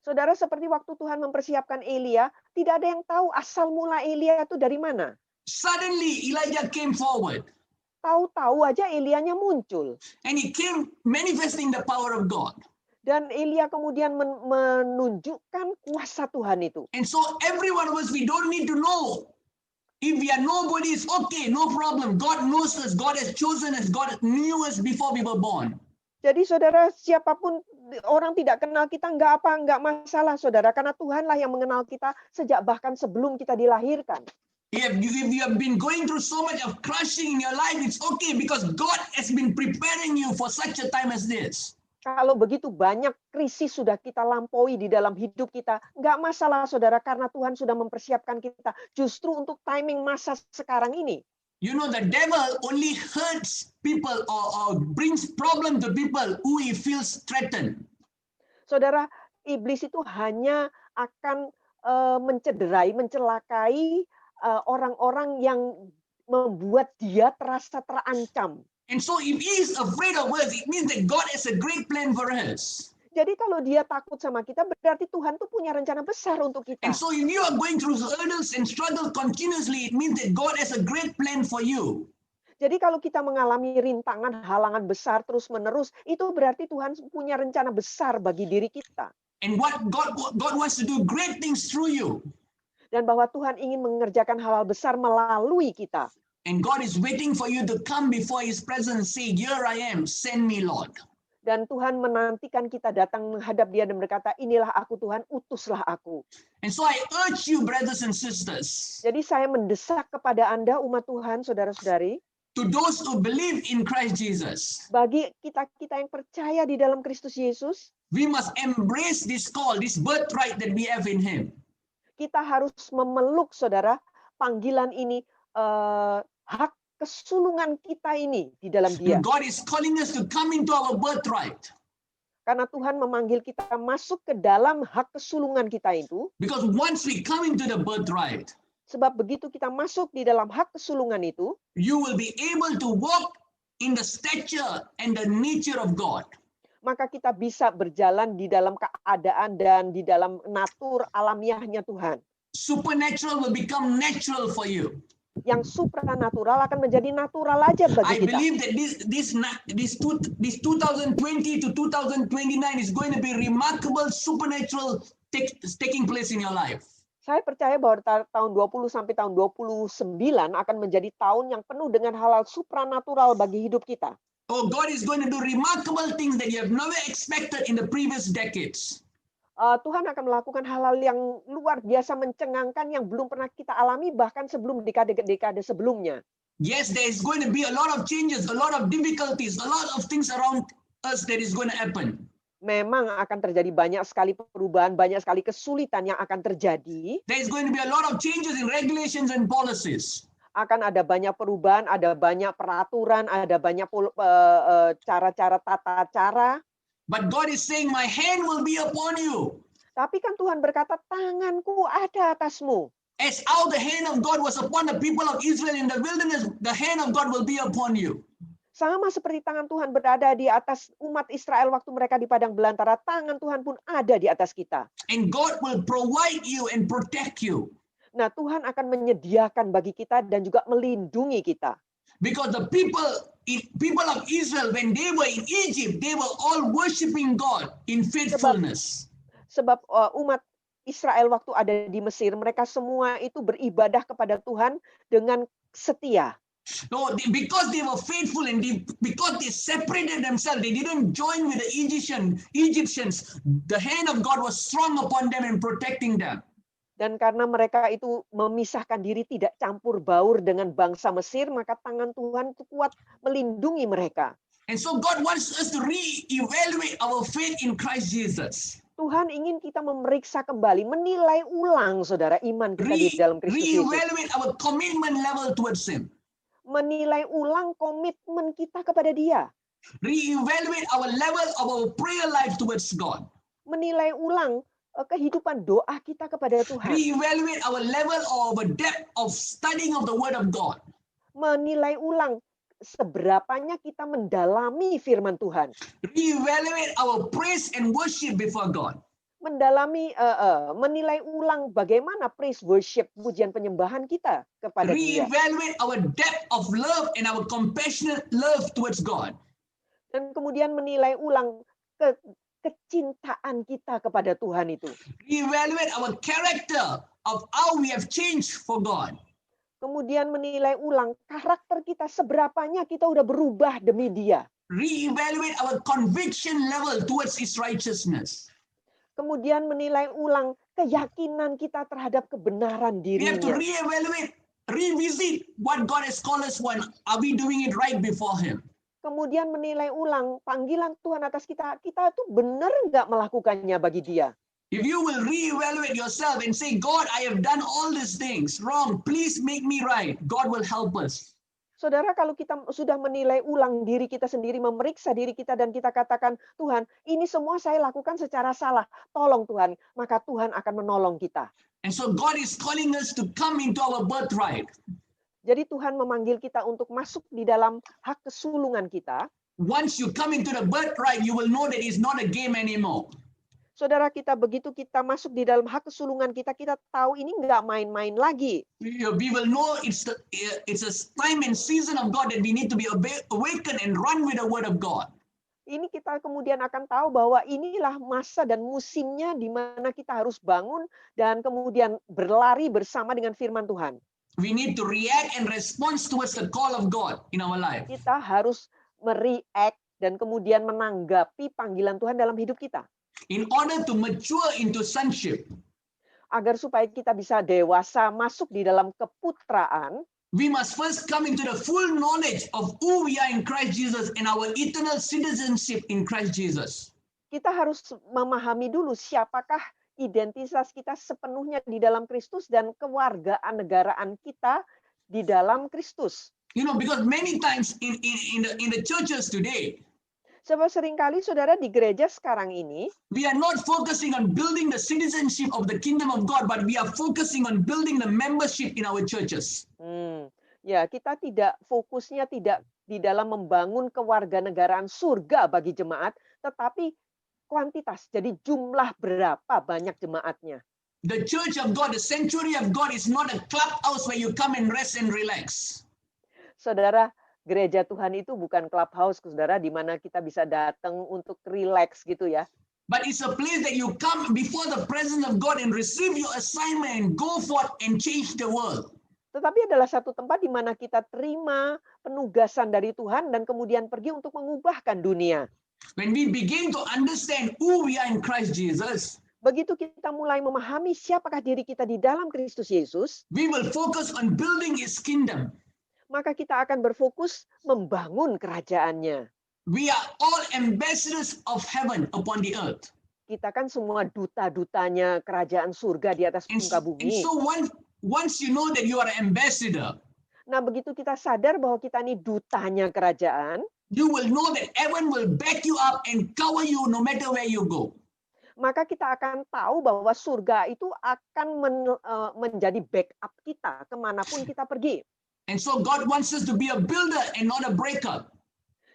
Saudara, seperti waktu Tuhan mempersiapkan Elia, tidak ada yang tahu asal mula Elia itu dari mana. Suddenly Elijah came forward Tahu-tahu aja Elianya muncul. and he came manifesting the power of God. Dan Elia kemudian menunjukkan kuasa Tuhan itu. And so every one of us, we don't need to know. If we are nobody, it's okay, no problem. God knows us. God has chosen us. God knew us before we were born. Jadi saudara, siapapun orang tidak kenal kita, nggak masalah saudara. Karena Tuhanlah yang mengenal kita sejak bahkan sebelum kita dilahirkan. If you have been going through so much of crushing in your life, it's okay because God has been preparing you for such a time as this. Kalau begitu banyak krisis sudah kita lampaui di dalam hidup kita, nggak masalah saudara, karena Tuhan sudah mempersiapkan kita justru untuk timing masa sekarang ini. You know, the devil only hurts people or brings problem to people who he feels threatened. Saudara, iblis itu hanya akan mencederai, mencelakai orang-orang yang membuat dia terasa terancam. And so if he is afraid of us, it means that God has a great plan for us. Jadi kalau dia takut sama kita, berarti Tuhan tuh punya rencana besar untuk kita. And so if you are going through hurdles and struggle continuously, it means that God has a great plan for you. Jadi kalau kita mengalami rintangan, halangan besar terus-menerus, itu berarti Tuhan punya rencana besar bagi diri kita. And what God wants to do great things through you. Dan bahwa Tuhan ingin mengerjakan hal-hal besar melalui kita. And God is waiting for you to come before his presence, say, here I am, send me, Lord. Dan Tuhan menantikan kita datang menghadap dia dan berkata, inilah aku Tuhan, utuslah aku. And so I urge you, brothers and sisters, Jadi saya mendesak kepada Anda, umat Tuhan, saudara-saudari, to those who believe in Christ Jesus, bagi kita-kita yang percaya di dalam Kristus Yesus, we must embrace this call, this birthright that we have in him. kita harus memeluk, saudara, panggilan ini, hak kesulungan kita ini di dalam dia. God is calling us to come into our birthright. Karena Tuhan memanggil kita masuk ke dalam hak kesulungan kita itu. Because once we come into the birthright, Sebab begitu kita masuk di dalam hak kesulungan itu, you will be able to walk in the stature and the nature of God. maka kita bisa berjalan di dalam keadaan dan di dalam natur alamiahnya Tuhan. supernatural will become natural for you. Yang supranatural akan menjadi natural aja I bagi kita. believe that this 2020 to 2029 is going to be remarkable supernatural taking place in your life. Saya percaya bahwa tahun 20 sampai tahun 29 akan menjadi tahun yang penuh dengan hal-hal supranatural bagi hidup kita. Oh, God is going to do remarkable things that you have never expected in the previous decades. Tuhan akan melakukan hal-hal yang luar biasa mencengangkan yang belum pernah kita alami bahkan sebelum dekade-dekade sebelumnya. Yes, there is going to be a lot of changes, a lot of difficulties, a lot of things around us that is going to happen. Memang akan terjadi banyak sekali perubahan, banyak sekali kesulitan yang akan terjadi. There is going to be a lot of changes in regulations and policies. Akan ada banyak perubahan, ada banyak peraturan, ada banyak cara-cara, tata cara. But God is saying, my hand will be upon you. Tapi kan Tuhan berkata, tanganku ada atasmu. As how the hand of God was upon the people of Israel in the wilderness, the hand of God will be upon you. Sama seperti tangan Tuhan berada di atas umat Israel waktu mereka di padang belantara, tangan Tuhan pun ada di atas kita. And God will provide you and protect you. Nah, Tuhan akan menyediakan bagi kita dan juga melindungi kita. Because the people of Israel, when they were in Egypt, they were all worshiping God in faithfulness. Sebab umat Israel waktu ada di Mesir, mereka semua itu beribadah kepada Tuhan dengan setia. No, because they were faithful and because they separated themselves, they didn't join with the Egyptians. The hand of God was strong upon them and protecting them. Dan karena mereka itu memisahkan diri, tidak campur baur dengan bangsa Mesir, maka tangan Tuhan itu kuat melindungi mereka. And so God wants us to re-evaluate our faith in Christ Jesus. Tuhan ingin kita memeriksa kembali, menilai ulang, saudara, iman kita di dalam Kristus Yesus. Re-evaluate our commitment level towards Him. Menilai ulang komitmen kita kepada Dia. Re-evaluate our level of our prayer life towards God. Menilai ulang kehidupan doa kita kepada Tuhan. Re-evaluate our level of our depth of studying of the Word of God. Menilai ulang seberapanya kita mendalami firman Tuhan. Re-evaluate our praise and worship before God. Menilai ulang bagaimana praise worship, pujian penyembahan kita kepada Dia. Re-evaluate our depth of love and our compassionate love towards God. Dan kemudian menilai ulang kecintaan kita kepada Tuhan itu. Re-evaluate our character of how we have changed for God. Kemudian menilai ulang karakter kita, seberapanya kita udah berubah demi Dia. Re-evaluate our conviction level towards His righteousness. Kemudian menilai ulang keyakinan kita terhadap kebenaran We have to dirinya. re-evaluate, revisit what God has called us for. Are we doing it right before Him? Kemudian menilai ulang panggilan Tuhan atas kita. Kita tuh benar nggak melakukannya bagi Dia? If you will re-evaluate yourself and say, God, I have done all these things wrong. Please make me right. God will help us. Saudara, kalau kita sudah menilai ulang diri kita sendiri, memeriksa diri kita, dan kita katakan, Tuhan, ini semua saya lakukan secara salah. Tolong Tuhan, maka Tuhan akan menolong kita. And so God is calling us to come into our birthright. Jadi Tuhan memanggil kita untuk masuk di dalam hak kesulungan kita. Once you come into the birthright, you will know that it's not a game anymore. Saudara, begitu kita masuk di dalam hak kesulungan kita, kita tahu ini nggak main-main lagi. We will know it's a time and season of God that we need to be awakened and run with the Word of God. Ini kita kemudian akan tahu bahwa inilah masa dan musimnya di mana kita harus bangun dan kemudian berlari bersama dengan firman Tuhan. We need to react and respond towards the call of God in our life. Kita harus mereact dan kemudian menanggapi panggilan Tuhan dalam hidup kita. In order to mature into sonship, agar supaya kita bisa dewasa masuk di dalam keputraan, we must first come into the full knowledge of who we are in Christ Jesus and our eternal citizenship in Christ Jesus. Kita harus memahami dulu siapakah identitas kita sepenuhnya di dalam Kristus dan kewarganegaraan kita di dalam Kristus. You know, because many times in the churches today, sebab seringkali saudara di gereja sekarang ini, we are not focusing on building the citizenship of the kingdom of God, but we are focusing on building the membership in our churches. Ya, kita fokusnya tidak di dalam membangun kewarganegaraan surga bagi jemaat, tetapi kuantitas. Jadi jumlah berapa banyak jemaatnya. The church of God, the sanctuary of God is not a clubhouse where you come and rest and relax. Saudara, gereja Tuhan itu bukan clubhouse, saudara, di mana kita bisa datang untuk relax gitu ya. But it's a place that you come before the presence of God and receive your assignment and go forth and change the world. Tetapi adalah satu tempat di mana kita terima penugasan dari Tuhan dan kemudian pergi untuk mengubahkan dunia. When we begin to understand who we are in Christ Jesus, Begitu kita mulai memahami siapakah diri kita di dalam Kristus Yesus, we will focus on building His kingdom. maka kita akan berfokus membangun kerajaannya. We are all ambassadors of heaven upon the earth. Kita kan semua duta-dutanya kerajaan surga di atas And, muka and bumi. so once you know that you are an ambassador, Nah, begitu kita sadar bahwa kita ini dutanya kerajaan, you will know that heaven will back you up and cover you no matter where you go. maka kita akan tahu bahwa surga itu akan menjadi backup kita kemanapun kita pergi. And so God wants us to be a builder and not a breaker.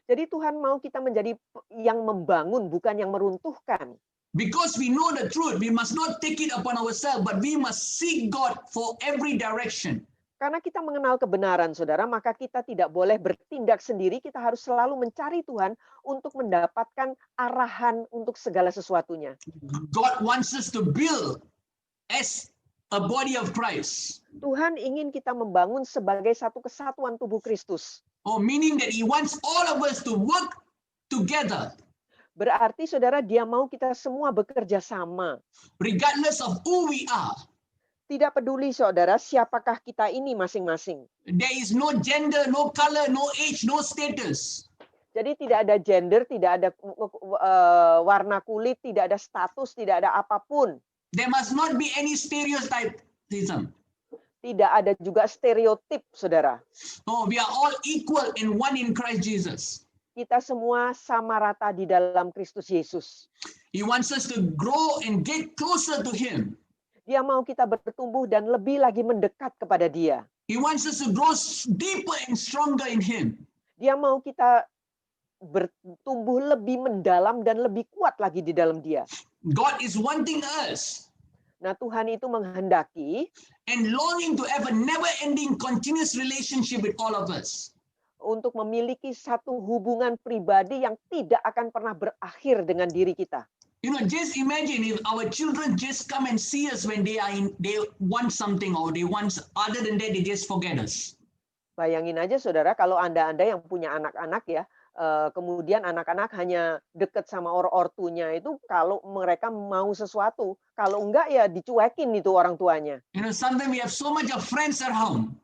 Jadi Tuhan mau kita menjadi yang membangun, bukan yang meruntuhkan. Because we know the truth, we must not take it upon ourselves, but we must seek God for every direction. Karena kita mengenal kebenaran, saudara, maka kita tidak boleh bertindak sendiri. Kita harus selalu mencari Tuhan untuk mendapatkan arahan untuk segala sesuatunya. God wants us to build as a body of Christ. Tuhan ingin kita membangun sebagai satu kesatuan tubuh Kristus. Oh, meaning that He wants all of us to work together, Berarti, saudara, Dia mau kita semua bekerja sama. regardless of who we are. Tidak peduli, saudara, siapakah kita ini masing-masing. There is no gender, no color, no age, no status. Jadi tidak ada gender, tidak ada warna kulit, tidak ada status, tidak ada apapun. There must not be any stereotypism. Tidak ada juga stereotip, saudara. No, we are all equal and one in Christ Jesus. Kita semua sama rata di dalam Kristus Yesus. He wants us to grow and get closer to Him. Dia mau kita bertumbuh dan lebih lagi mendekat kepada Dia. He wants us to grow deeper and stronger in Him. Dia mau kita bertumbuh lebih mendalam dan lebih kuat lagi di dalam Dia. God is wanting us Nah, Tuhan itu menghendaki and longing to have a never-ending continuous relationship with all of us. untuk memiliki satu hubungan pribadi yang tidak akan pernah berakhir dengan diri kita. You know, just imagine if our children just come and see us when they want something or they want, other than that, they just forget us. Bayangin aja, saudara, kalau Anda yang punya anak-anak ya, kemudian anak-anak hanya dekat sama ortunya itu kalau mereka mau sesuatu. Kalau enggak ya dicuekin itu orang tuanya. You know, sometimes we have so much of friends at home.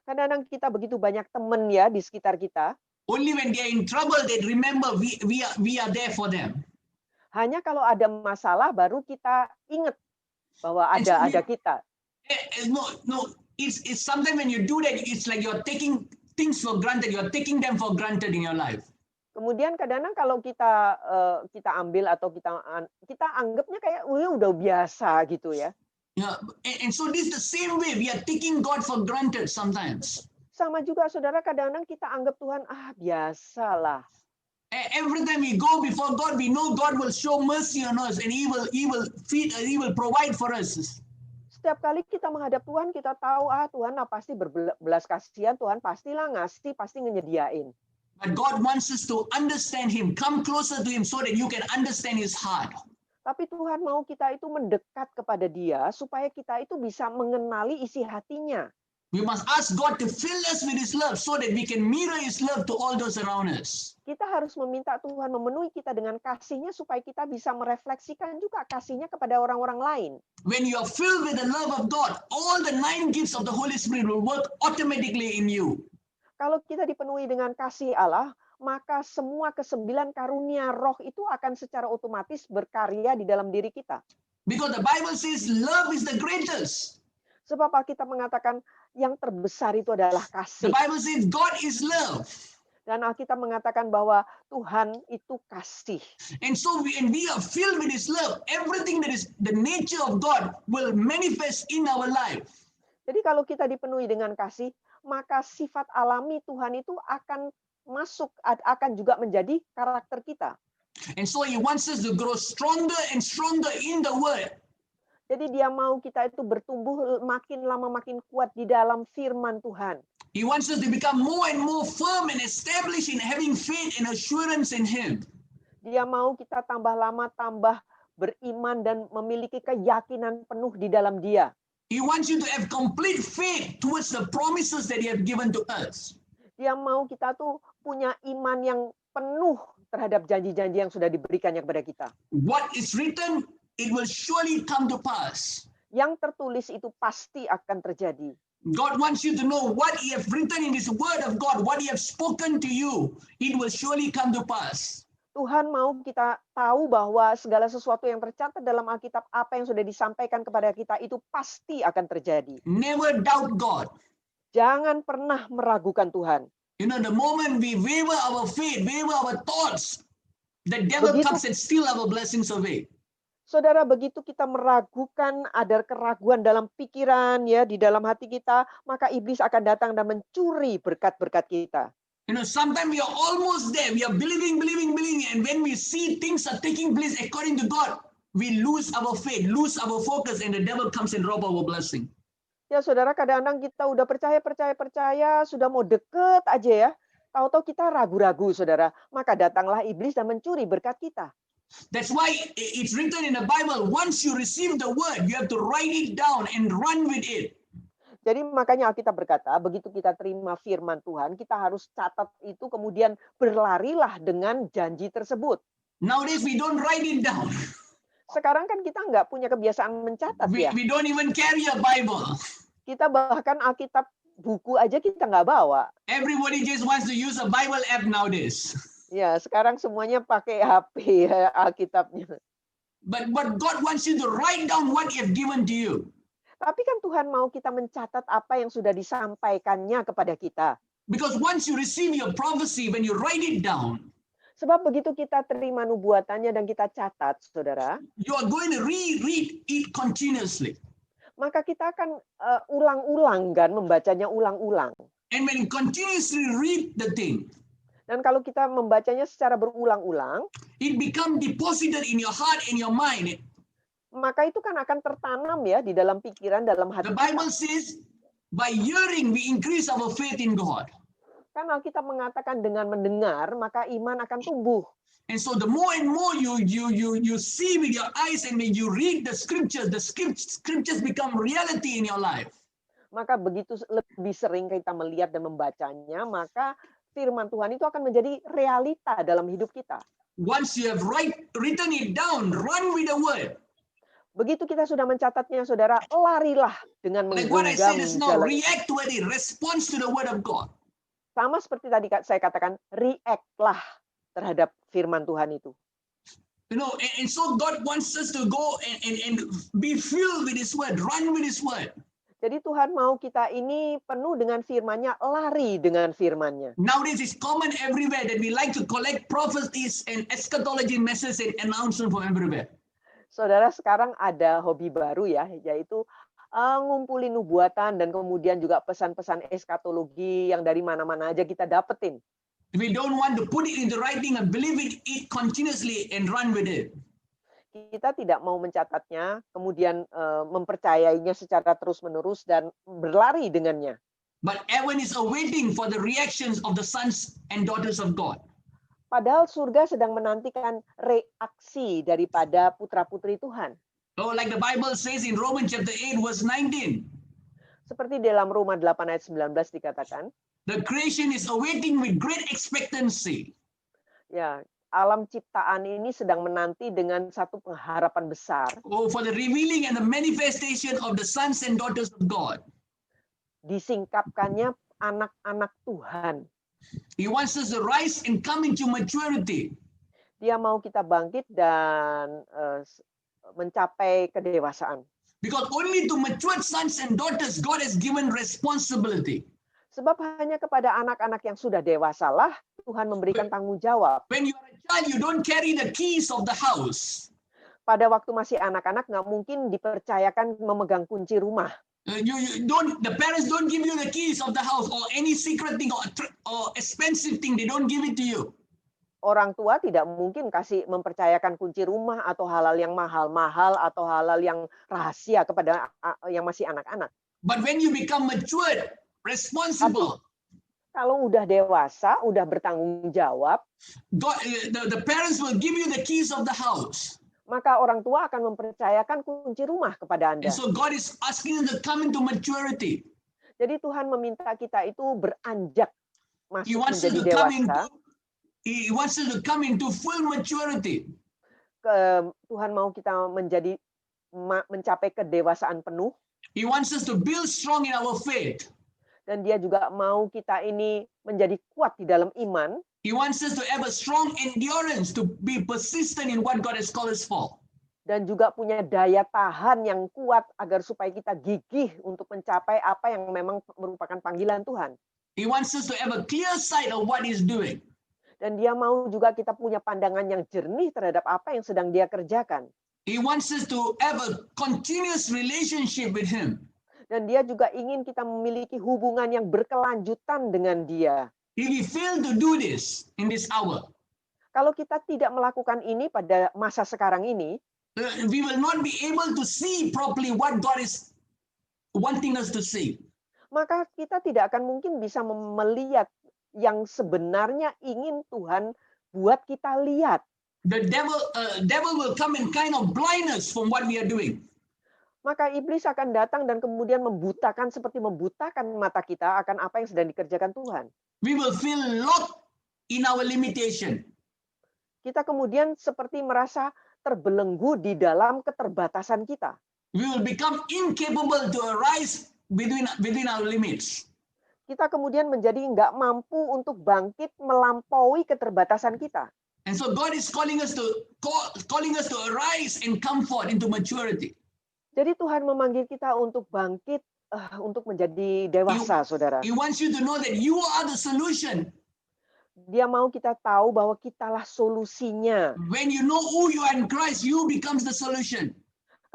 Kadang-kadang kita begitu banyak teman ya di sekitar kita. Only when they are in trouble, they remember we are there for them. Hanya kalau ada masalah baru kita ingat bahwa ada kita. No, it's sometimes when you do that, it's like you're taking things for granted. You're taking them for granted in your life. Kemudian kadang-kadang kalau kita ambil atau kita anggapnya kayak udah biasa gitu ya. Yeah, and so this is the same way we are taking God for granted sometimes. Sama juga, saudara, kadang-kadang kita anggap Tuhan biasalah. Every time we go before God, we know God will show mercy on us and He will feed, He will provide for us. Setiap kali kita menghadap Tuhan, kita tahu Tuhan pasti berbelas kasihan, Tuhan pastilah ngasih, pasti nyediain. But God wants us to understand Him, come closer to Him so that you can understand His heart. Tapi Tuhan mau kita itu mendekat kepada Dia supaya kita itu bisa mengenali isi hatinya. We must ask God to fill us with His love so that we can mirror His love to all those around us. Kita harus meminta Tuhan memenuhi kita dengan kasih-Nya supaya kita bisa merefleksikan juga kasih-Nya kepada orang-orang lain. When you are filled with the love of God, all the 9 gifts of the Holy Spirit will work automatically in you. Kalau kita dipenuhi dengan kasih Allah, maka semua ke-9 karunia roh itu akan secara otomatis berkarya di dalam diri kita. Because the Bible says love is the greatest. Sebab kita mengatakan yang terbesar itu adalah The kasih. Bible says God is love. Dan Alkitab mengatakan bahwa Tuhan itu kasih. And so when we are filled with His love, everything that is the nature of God will manifest in our life. Jadi kalau kita dipenuhi dengan kasih, maka sifat alami Tuhan itu akan masuk, akan juga menjadi karakter kita. And so He wants us to grow stronger and stronger in the Word. Jadi dia mau kita itu bertumbuh makin lama makin kuat di dalam firman Tuhan. He wants us to become more and more firm and established in having faith and assurance in Him. Dia mau kita tambah lama tambah beriman dan memiliki keyakinan penuh di dalam Dia. He wants you to have complete faith towards the promises that He has given to us. Dia mau kita tuh punya iman yang penuh terhadap janji-janji yang sudah diberikannya kepada kita. What is written, it will surely come to pass. Yang tertulis itu pasti akan terjadi. God wants you to know what He has written in His Word of God, what He has spoken to you, it will surely come to pass. Tuhan mau kita tahu bahwa segala sesuatu yang tercatat dalam Alkitab, apa yang sudah disampaikan kepada kita itu pasti akan terjadi. Never doubt God. Jangan pernah meragukan Tuhan. You know, the moment we waver our faith, waver our thoughts, the devil Begitu. comes and steal our blessings away. Saudara, begitu kita meragukan, ada keraguan dalam pikiran ya di dalam hati kita, maka iblis akan datang dan mencuri berkat-berkat kita. You know, sometimes we are almost there. We are believing, and when we see things are taking place according to God, we lose our faith, lose our focus, and the devil comes and rob our blessing. Ya saudara, kadang-kadang kita udah percaya, sudah mau deket aja ya. Tahu-tahu kita ragu-ragu saudara. Maka datanglah iblis dan mencuri berkat kita. That's why it's written in the Bible, once you receive the word, you have to write it down and run with it. Jadi makanya Alkitab berkata, begitu kita terima firman Tuhan, kita harus catat itu, kemudian berlarilah dengan janji tersebut. Nowadays, we don't write it down. Sekarang kan kita nggak punya kebiasaan mencatat ya. We don't even carry a Bible. Kita bahkan Alkitab buku aja kita nggak bawa. Everybody just wants to use a Bible app nowadays. Ya, sekarang semuanya pakai HP ya, Alkitabnya. But God wants you to write down what He has given to you. Tapi kan Tuhan mau kita mencatat apa yang sudah disampaikannya kepada kita. Because once you receive your prophecy, when you write it down, Sebab begitu kita terima nubuatannya dan kita catat, saudara, you are going to reread it continuously. maka kita akan ulang-ulang kan, membacanya ulang-ulang. And when you continuously read the thing, Dan kalau kita membacanya secara berulang-ulang, it becomes deposited in your heart and your mind. maka itu kan akan tertanam ya di dalam pikiran, dalam hati The kita. Bible says, by hearing we increase our faith in God. Kan Alkitab mengatakan dengan mendengar, maka iman akan tumbuh. And so the more and more you see with your eyes and when you read the scriptures become reality in your life. Maka begitu lebih sering kita melihat dan membacanya, maka firman Tuhan itu akan menjadi realita dalam hidup kita. Once you have written it down, run with the word. Begitu kita sudah mencatatnya, saudara, larilah dengan Like what I said menggenggam is now, jalan. react to it, response to the word of God. Sama seperti tadi saya katakan, react-lah terhadap firman Tuhan itu. You know, and so God wants us to go and be filled with His word, run with His word. Jadi Tuhan mau kita ini penuh dengan firman-Nya, lari dengan firman-Nya. Nowadays, it's common everywhere that we like to collect prophecies and eschatology messages and announcements from everywhere. Saudara, sekarang ada hobi baru ya, yaitu ngumpulin nubuatan dan kemudian juga pesan-pesan eskatologi yang dari mana-mana aja kita dapetin. We don't want to put it into writing and believe it continuously and run with it. Kita tidak mau mencatatnya, kemudian mempercayainya secara terus-menerus dan berlari dengannya. But heaven is awaiting for the reactions of the sons and daughters of God. Padahal surga sedang menantikan reaksi daripada putra-putri Tuhan. Oh, like the Bible says in Romans chapter 8, verse 19. Seperti dalam Roma 8 ayat 19 dikatakan, The creation is awaiting with great expectancy. ya, alam ciptaan ini sedang menanti dengan satu pengharapan besar. Oh, for the revealing and the manifestation of the sons and daughters of God. Disingkapkannya anak-anak Tuhan. He wants us to rise and come into maturity. Dia mau kita bangkit dan mencapai kedewasaan. Because only to matured sons and daughters God has given responsibility. Sebab hanya kepada anak-anak yang sudah dewasalah Tuhan memberikan tanggung jawab. When you are a child, you don't carry the keys of the house. Pada waktu masih anak-anak nggak mungkin dipercayakan memegang kunci rumah. The parents don't give you the keys of the house or any secret thing or expensive thing. They don't give it to you. orang tua tidak mungkin mempercayakan kunci rumah atau hal-hal yang mahal-mahal atau hal-hal yang rahasia kepada yang masih anak-anak. But when you become matured, responsible, Kalau udah dewasa, udah bertanggung jawab, God, the parents will give you the keys of the house. maka orang tua akan mempercayakan kunci rumah kepada Anda. And so God is asking us to come into maturity. Jadi Tuhan meminta kita itu beranjak He masuk wants us menjadi to come dewasa. He wants us to come into full maturity. Tuhan mau kita mencapai kedewasaan penuh, He wants us to build strong in our faith. dan Dia juga mau kita ini menjadi kuat di dalam iman. He wants us to have a strong endurance to be persistent in what God has called us for. Dan juga punya daya tahan yang kuat agar supaya kita gigih untuk mencapai apa yang memang merupakan panggilan Tuhan. He wants us to have a clear sight of what He's doing. Dan Dia mau juga kita punya pandangan yang jernih terhadap apa yang sedang Dia kerjakan. He wants us to have a continuous relationship with Him. Dan Dia juga ingin kita memiliki hubungan yang berkelanjutan dengan Dia. If we fail to do this in this hour, Kalau kita tidak melakukan ini pada masa sekarang ini, we will not be able to see properly what God is wanting us to see. maka kita tidak akan mungkin bisa melihat yang sebenarnya ingin Tuhan buat kita lihat. The devil will come and kind of blind us from what we are doing. Maka iblis akan datang dan kemudian seperti membutakan mata kita akan apa yang sedang dikerjakan Tuhan. We will feel locked in our limitation. Kita kemudian seperti merasa terbelenggu di dalam keterbatasan kita. We will become incapable to arise within our limits. Kita kemudian menjadi nggak mampu untuk bangkit melampaui keterbatasan kita. And so God is calling us to arise and come forth into maturity. Jadi Tuhan memanggil kita untuk bangkit, untuk menjadi dewasa, saudara. He wants you to know that you are the solution. Dia mau kita tahu bahwa kitalah solusinya. When you know who you are in Christ, you becomes the solution.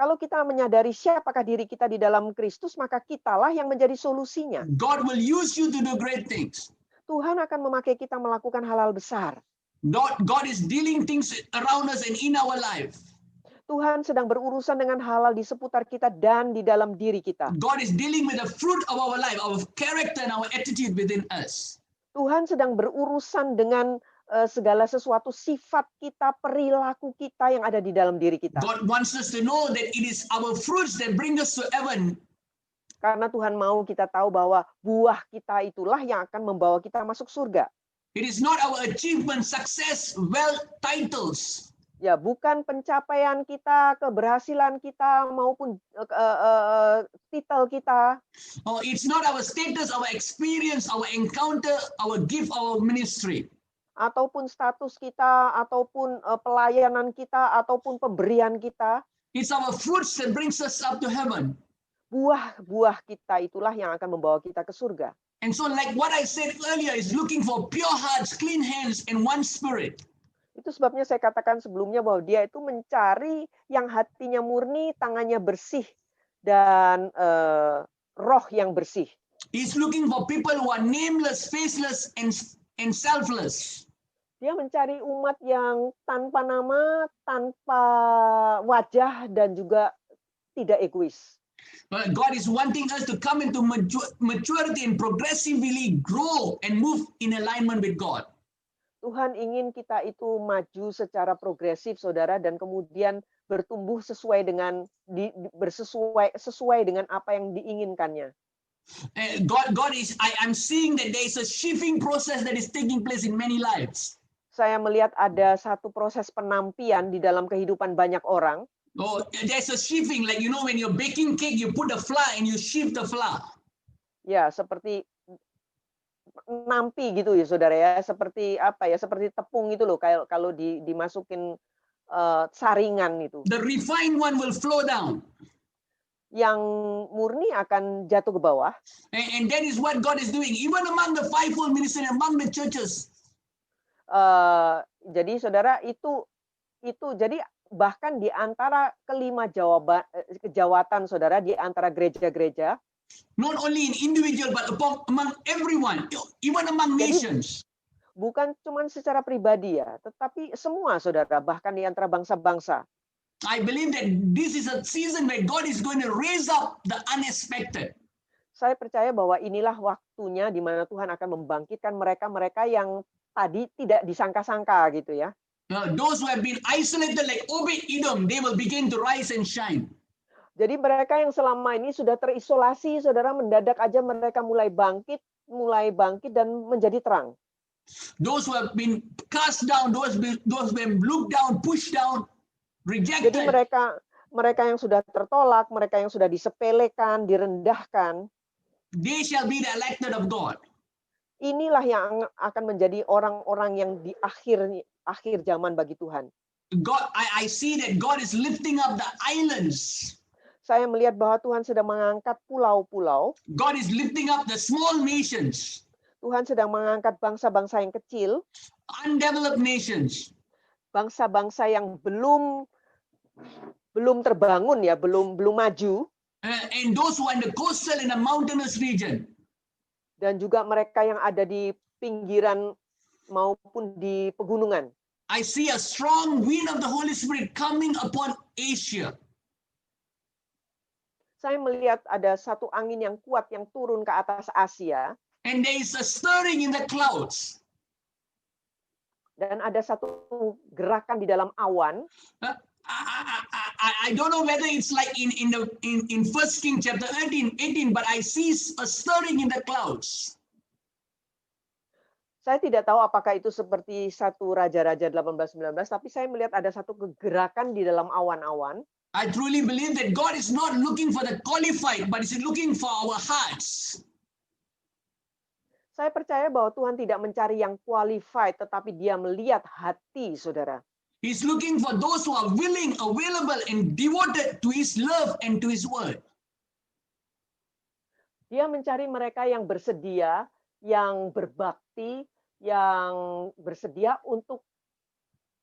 Kalau kita menyadari siapakah diri kita di dalam Kristus, maka kitalah yang menjadi solusinya. God will use you to do great things. Tuhan akan memakai kita melakukan hal-hal besar. God is dealing things around us and in our life. Tuhan sedang berurusan dengan hal-hal di seputar kita dan di dalam diri kita. God is dealing with the fruit of our life, our character and our attitude within us. Tuhan sedang berurusan dengan segala sesuatu sifat kita, perilaku kita yang ada di dalam diri kita. God wants us to know that it is our fruits that bring us to heaven. Karena Tuhan mau kita tahu bahwa buah kita itulah yang akan membawa kita masuk surga. It is not our achievement, success, wealth, titles. Ya, bukan pencapaian kita, keberhasilan kita maupun titel kita. Oh, it's not our status, our experience, our encounter, our gift, our ministry. Ataupun status kita, ataupun pelayanan kita, ataupun pemberian kita. It's our fruits that brings us up to heaven. Buah-buah kita itulah yang akan membawa kita ke surga. And so like what I said earlier is looking for pure hearts, clean hands, and one spirit. Itu sebabnya saya katakan sebelumnya bahwa dia itu mencari yang hatinya murni, tangannya bersih, dan roh yang bersih. He's looking for people who are nameless, faceless, and selfless. Dia mencari umat yang tanpa nama, tanpa wajah, dan juga tidak egois. God is wanting us to come into maturity and progressively grow and move in alignment with God. Tuhan ingin kita itu maju secara progresif, saudara, dan kemudian bertumbuh sesuai dengan sesuai dengan apa yang diinginkannya. I'm seeing that there is a shifting process that is taking place in many lives. Saya melihat ada satu proses penampian di dalam kehidupan banyak orang. Oh, there's a shifting, like when you're baking cake, you put the flour and you shift the flour. Ya, seperti nampi gitu ya, saudara ya, seperti apa ya, seperti tepung itu loh, kalau dimasukin saringan itu. The refined one will flow down. Yang murni akan jatuh ke bawah. And that is what God is doing, even among the fivefold ministry, among the churches. Jadi saudara itu jadi bahkan di antara kelima kejawatan saudara, di antara gereja-gereja, not only in individual but among everyone, even among nations. Bukan cuma secara pribadi ya, tetapi semua saudara, bahkan di antara bangsa-bangsa. I believe that this is a season where God is going to raise up the unexpected. Saya percaya bahwa inilah waktunya di mana Tuhan akan membangkitkan mereka-mereka yang tadi tidak disangka-sangka gitu ya. Those who have been isolated like Obed-Edom, they will begin to rise and shine. Jadi mereka yang selama ini sudah terisolasi, saudara, mendadak aja mereka mulai bangkit dan menjadi terang. Those who have been cast down, those who have been looked down, pushed down, rejected. Jadi mereka yang sudah tertolak, mereka yang sudah disepelekan, direndahkan, they shall be the elected of God. inilah yang akan menjadi orang-orang yang di akhir zaman bagi Tuhan. God, I see that God is lifting up the islands. Saya melihat bahwa Tuhan sedang mengangkat pulau-pulau. God is lifting up the small nations. Tuhan sedang mengangkat bangsa-bangsa yang kecil, Undeveloped nations. bangsa-bangsa yang belum terbangun ya, belum maju, And those who are in the coastal and the mountainous region. dan juga mereka yang ada di pinggiran maupun di pegunungan. I see a strong wind of the Holy Spirit coming upon Asia. Saya melihat ada satu angin yang kuat yang turun ke atas Asia, And there is a stirring in the clouds. dan ada satu gerakan di dalam awan. I don't know whether it's like in 1 King chapter 18, but I see a stirring in the clouds. Saya tidak tahu apakah itu seperti satu Raja-Raja 18-19, tapi saya melihat ada satu kegerakan di dalam awan-awan. I truly believe that God is not looking for the qualified, but is looking for our hearts. Saya percaya bahwa Tuhan tidak mencari yang qualified, tetapi Dia melihat hati, saudara. He's looking for those who are willing, available, and devoted to His love and to His word. Dia mencari mereka yang bersedia, yang berbakti, yang bersedia untuk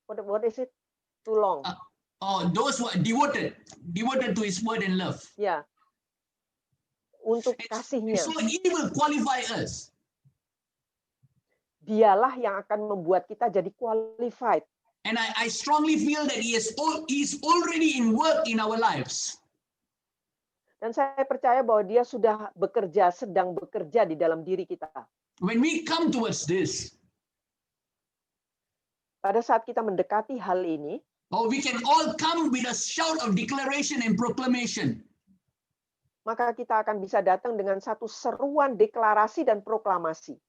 what is it? Too long. Those who are devoted to His word and love. Ya. Untuk kasihnya. So He will qualify us. Dialah yang akan membuat kita jadi qualified. And I strongly feel that He is already in work in our lives. Dan saya percaya bahwa Dia sudah sedang bekerja di dalam diri kita. When we come towards this, pada saat kita mendekati hal ini, we can all come with a shout of declaration and proclamation. maka kita akan bisa datang dengan satu seruan deklarasi dan proklamasi.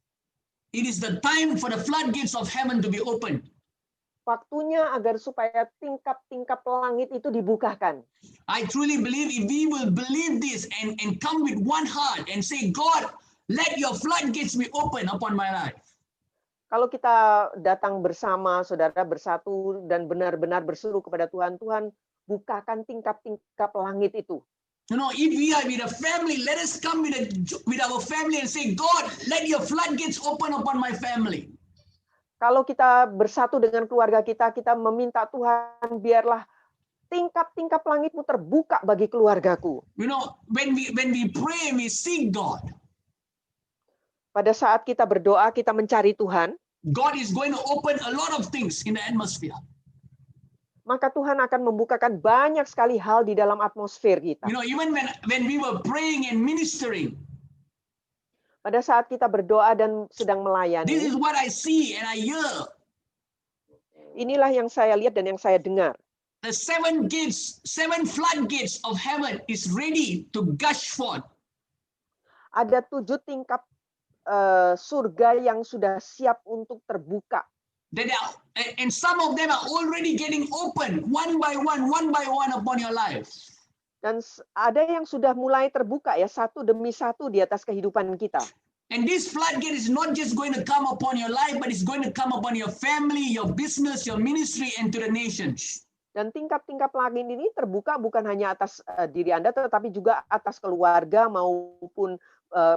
It is the time for the floodgates of heaven to be opened. Waktunya agar supaya tingkap-tingkap langit itu dibukakan. I truly believe if we will believe this and come with one heart and say, God, let your floodgates be open upon my life. Kalau kita datang bersama, saudara, bersatu dan benar-benar berseru kepada Tuhan, Tuhan bukakan tingkap-tingkap langit itu. You know, if we are with a family, let us come with our family and say, God, let your floodgates open upon my family. Kalau kita bersatu dengan keluarga kita, kita meminta Tuhan, biarlah tingkap-tingkap langitmu terbuka bagi keluargaku. You know, when we pray, we seek God. Pada saat kita berdoa, kita mencari Tuhan, God is going to open a lot of things in the atmosphere. maka Tuhan akan membukakan banyak sekali hal di dalam atmosfer kita. You know, even when we were praying and ministering, Pada saat kita berdoa dan sedang this melayani, is what I see and I hear. inilah yang saya lihat dan yang saya dengar. The seven floodgates of heaven is ready to gush forth. Ada 7 tingkap surga yang sudah siap untuk terbuka. And some of them are already getting open one by one upon your life. Dan ada yang sudah mulai terbuka ya, satu demi satu di atas kehidupan kita. And this floodgate is not just going to come upon your life, but it's going to come upon your family, your business, your ministry, and to the nations. Dan tingkap-tingkap langit ini terbuka bukan hanya atas diri Anda, tetapi juga atas keluarga maupun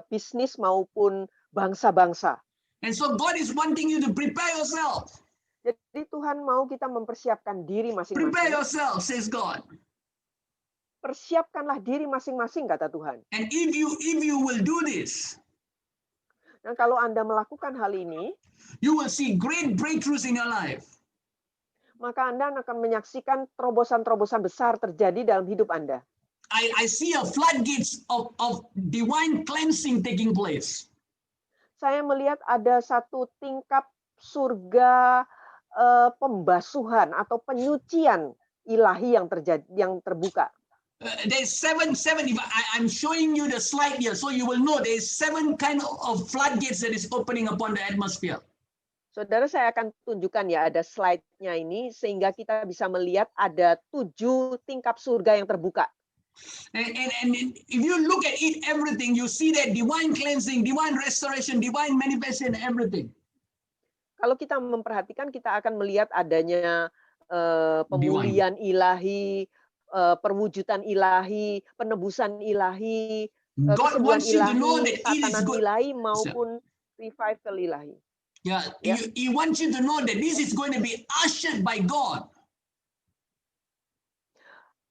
bisnis maupun bangsa-bangsa. And so God is wanting you to prepare yourself. Jadi Tuhan mau kita mempersiapkan diri Prepare masing-masing. yourself, says God. Persiapkanlah diri masing-masing, kata Tuhan. And if you will do this, Dan kalau Anda melakukan hal ini, you will see great breakthroughs in your life. maka Anda akan menyaksikan terobosan-terobosan besar terjadi dalam hidup Anda. I see a floodgates of divine cleansing taking place. Saya melihat ada satu tingkap surga pembasuhan atau penyucian ilahi yang terjadi, yang terbuka. There's seven. If I'm showing you the slide here, so you will know there's 7 kind of floodgates that is opening upon the atmosphere. Saudara, saya akan tunjukkan ya, ada slide-nya ini sehingga kita bisa melihat ada 7 tingkap surga yang terbuka. And if you look at it, everything, you see that divine cleansing, divine restoration, divine manifestation, everything. Kalau kita memperhatikan, kita akan melihat adanya pemulihan ilahi, perwujudan ilahi, penebusan ilahi, God kesembuhan wants you to know ilahi, that it is tatanan good. ilahi maupun revival ilahi. Yeah, Yeah. He wants you to know that this is going to be ushered by God.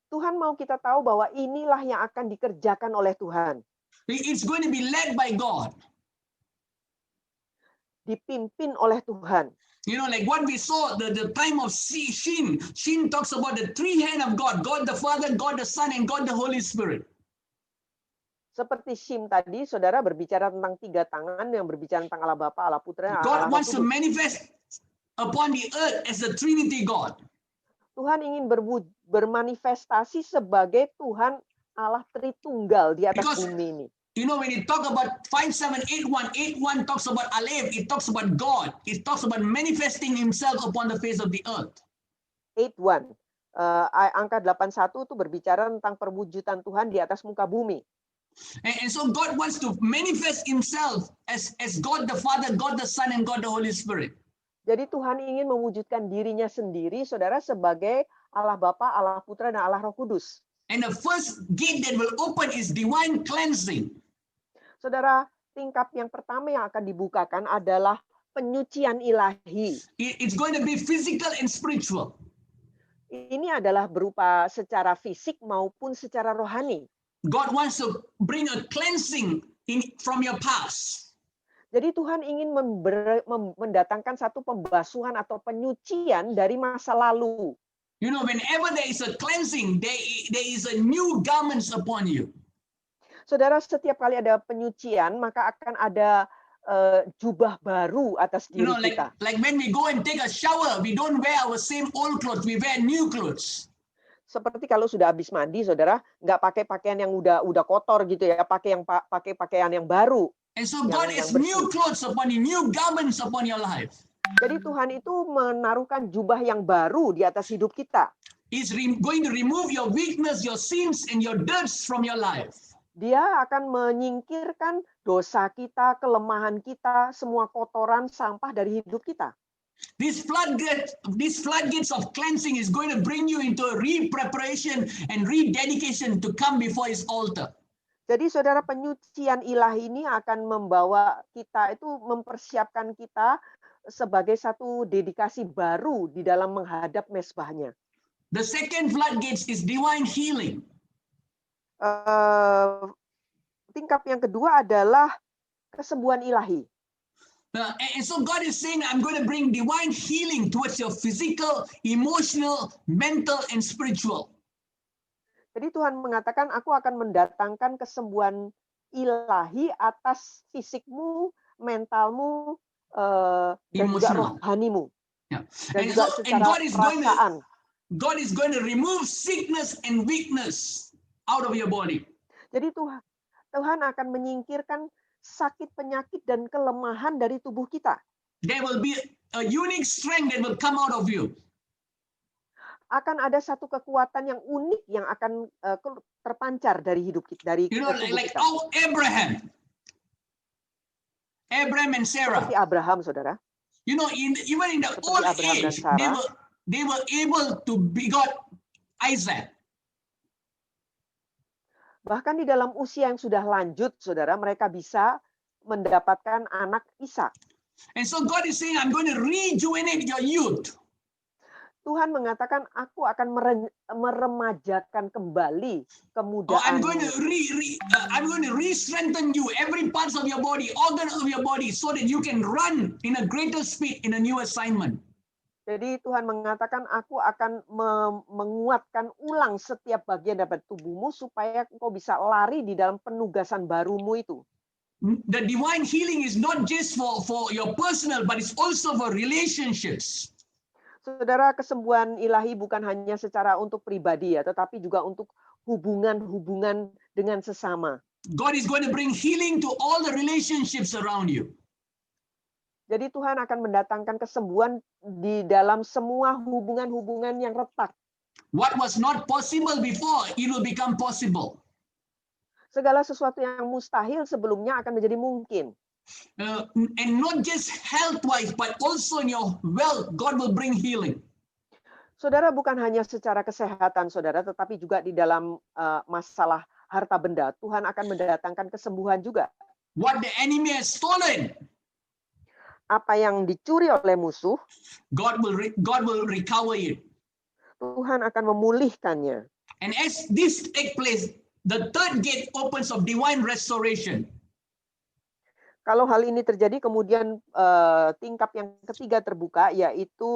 Tuhan mau kita tahu bahwa inilah yang akan dikerjakan oleh Tuhan. It's going to be led by God. Dipimpin oleh Tuhan. You know, like what we saw the time of Shin. Shin talks about the 3 hand of God: God the Father, God the Son, and God the Holy Spirit. Seperti Shim tadi, saudara berbicara tentang 3 tangan yang berbicara tentang Allah Bapa, Allah Putra, dan God Allah wants to Kudus. manifest upon the earth as the Trinity God. Tuhan ingin bermanifestasi sebagai Tuhan Allah Tritunggal di atas Because bumi ini. you know, when you talk about 5781, 81 talks about Aleph, it talks about God. It talks about manifesting himself upon the face of the earth. 81. Angka 81 itu berbicara tentang perwujudan Tuhan di atas muka bumi. And so God wants to manifest himself as God the Father, God the Son, and God the Holy Spirit. Jadi Tuhan ingin mewujudkan dirinya sendiri, saudara, sebagai Allah Bapa, Allah Putra, dan Allah Roh Kudus. And the first gate that will open is divine cleansing. Saudara, tingkap yang pertama yang akan dibukakan adalah penyucian ilahi. It's going to be physical and spiritual. Ini adalah berupa secara fisik maupun secara rohani. God wants to bring a cleansing from your past. Jadi Tuhan ingin mendatangkan satu pembasuhan atau penyucian dari masa lalu. You know, whenever there is a cleansing, there is a new garments upon you. Saudara, setiap kali ada penyucian, maka akan ada jubah baru atas You diri know, kita. like when we go and take a shower, we don't wear our same old clothes, we wear new clothes. Seperti kalau sudah habis mandi, saudara, nggak pakai pakaian yang udah kotor gitu ya, pakai pakaian yang baru. And so God has yang bersih. new clothes upon you, new garments upon your life. Jadi Tuhan itu menaruhkan jubah yang baru di atas hidup kita. He's going to remove your weakness, your sins, and your dirts from your life. Dia akan menyingkirkan dosa kita, kelemahan kita, semua kotoran, sampah dari hidup kita. These floodgates of cleansing is going to bring you into a re-preparation and rededication to come before his altar. Jadi saudara, penyucian ilahi ini akan membawa kita itu, mempersiapkan kita sebagai satu dedikasi baru di dalam menghadap mezbahnya. The second floodgates is divine healing. Tingkap yang kedua adalah kesembuhan ilahi. And so God is saying, I'm going to bring divine healing towards your physical, emotional, mental, and spiritual. Jadi Tuhan mengatakan, aku akan mendatangkan kesembuhan ilahi atas fisikmu, mentalmu, dan juga rohanimu. Yeah. Dan juga secara perasaan. God is going to remove sickness and weakness out of your body. Jadi Tuhan akan menyingkirkan sakit, penyakit, dan kelemahan dari tubuh kita. There will be a unique strength that will come out of you. Akan ada satu kekuatan yang unik yang akan terpancar dari hidup kita, dari You know, tubuh like kita. Abraham and Sarah. Seperti Abraham, saudara. You know, even in the Seperti old Abraham dan age, Sarah. they were able to begot Isaac. Bahkan di dalam usia yang sudah lanjut, saudara, mereka bisa mendapatkan anak Ishak. And so God is saying, I'm going to rejuvenate your youth. Tuhan mengatakan, aku akan meremajakan kembali Oh, I'm going to kemudaanmu. I'm going to re-strengthen you, every parts of your body, organ of your body, so that you can run in a greater speed in a new assignment. Jadi Tuhan mengatakan, aku akan menguatkan ulang setiap bagian dari tubuhmu supaya engkau bisa lari di dalam penugasan barumu itu. The divine healing is not just for your personal, but it's also for relationships. Saudara, kesembuhan ilahi bukan hanya secara untuk pribadi ya, tetapi juga untuk hubungan-hubungan dengan sesama. God is going to bring healing to all the relationships around you. Jadi Tuhan akan mendatangkan kesembuhan di dalam semua hubungan-hubungan yang retak. What was not possible before, it will become possible. Segala sesuatu yang mustahil sebelumnya akan menjadi mungkin. And not just health-wise, but also in your wealth, God will bring healing. Saudara, bukan hanya secara kesehatan, saudara, tetapi juga di dalam masalah harta benda. Tuhan akan mendatangkan kesembuhan juga. What the enemy has stolen, Apa yang dicuri oleh musuh, God will recover it. Tuhan akan memulihkannya. And as this take place, the third gate opens of divine restoration. Kalau hal ini terjadi, kemudian tingkap yang ketiga terbuka, yaitu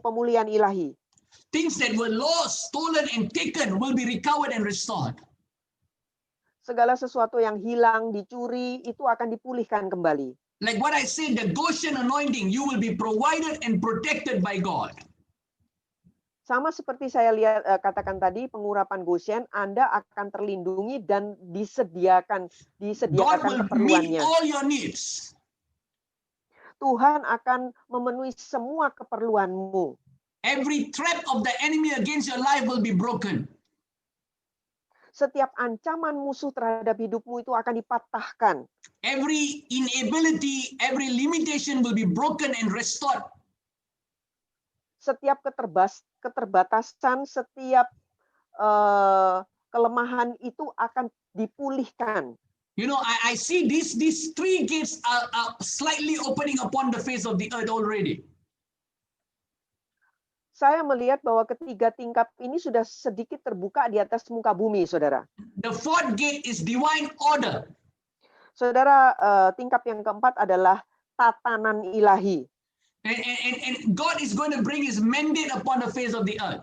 pemulihan ilahi. Things that were lost, stolen, and taken will be recovered and restored. Segala sesuatu yang hilang, dicuri, itu akan dipulihkan kembali. Like what I said, the Goshen anointing, you will be provided and protected by God. Sama seperti saya lihat katakan tadi, pengurapan Goshen, Anda akan terlindungi dan disediakan God will meet keperluannya. all your needs. Tuhan akan memenuhi semua keperluanmu. Every trap of the enemy against your life will be broken. Setiap ancaman musuh terhadap hidupmu itu akan dipatahkan. Every inability, every limitation will be broken and restored. Setiap keterbatasan, setiap kelemahan itu akan dipulihkan. You know, I see these three gates are slightly opening upon the face of the earth already. Saya melihat bahwa ketiga tingkap ini sudah sedikit terbuka di atas muka bumi, saudara. The fourth gate is divine order. Saudara, tingkap yang keempat adalah tatanan ilahi. And God is going to bring his mandate upon the face of the earth.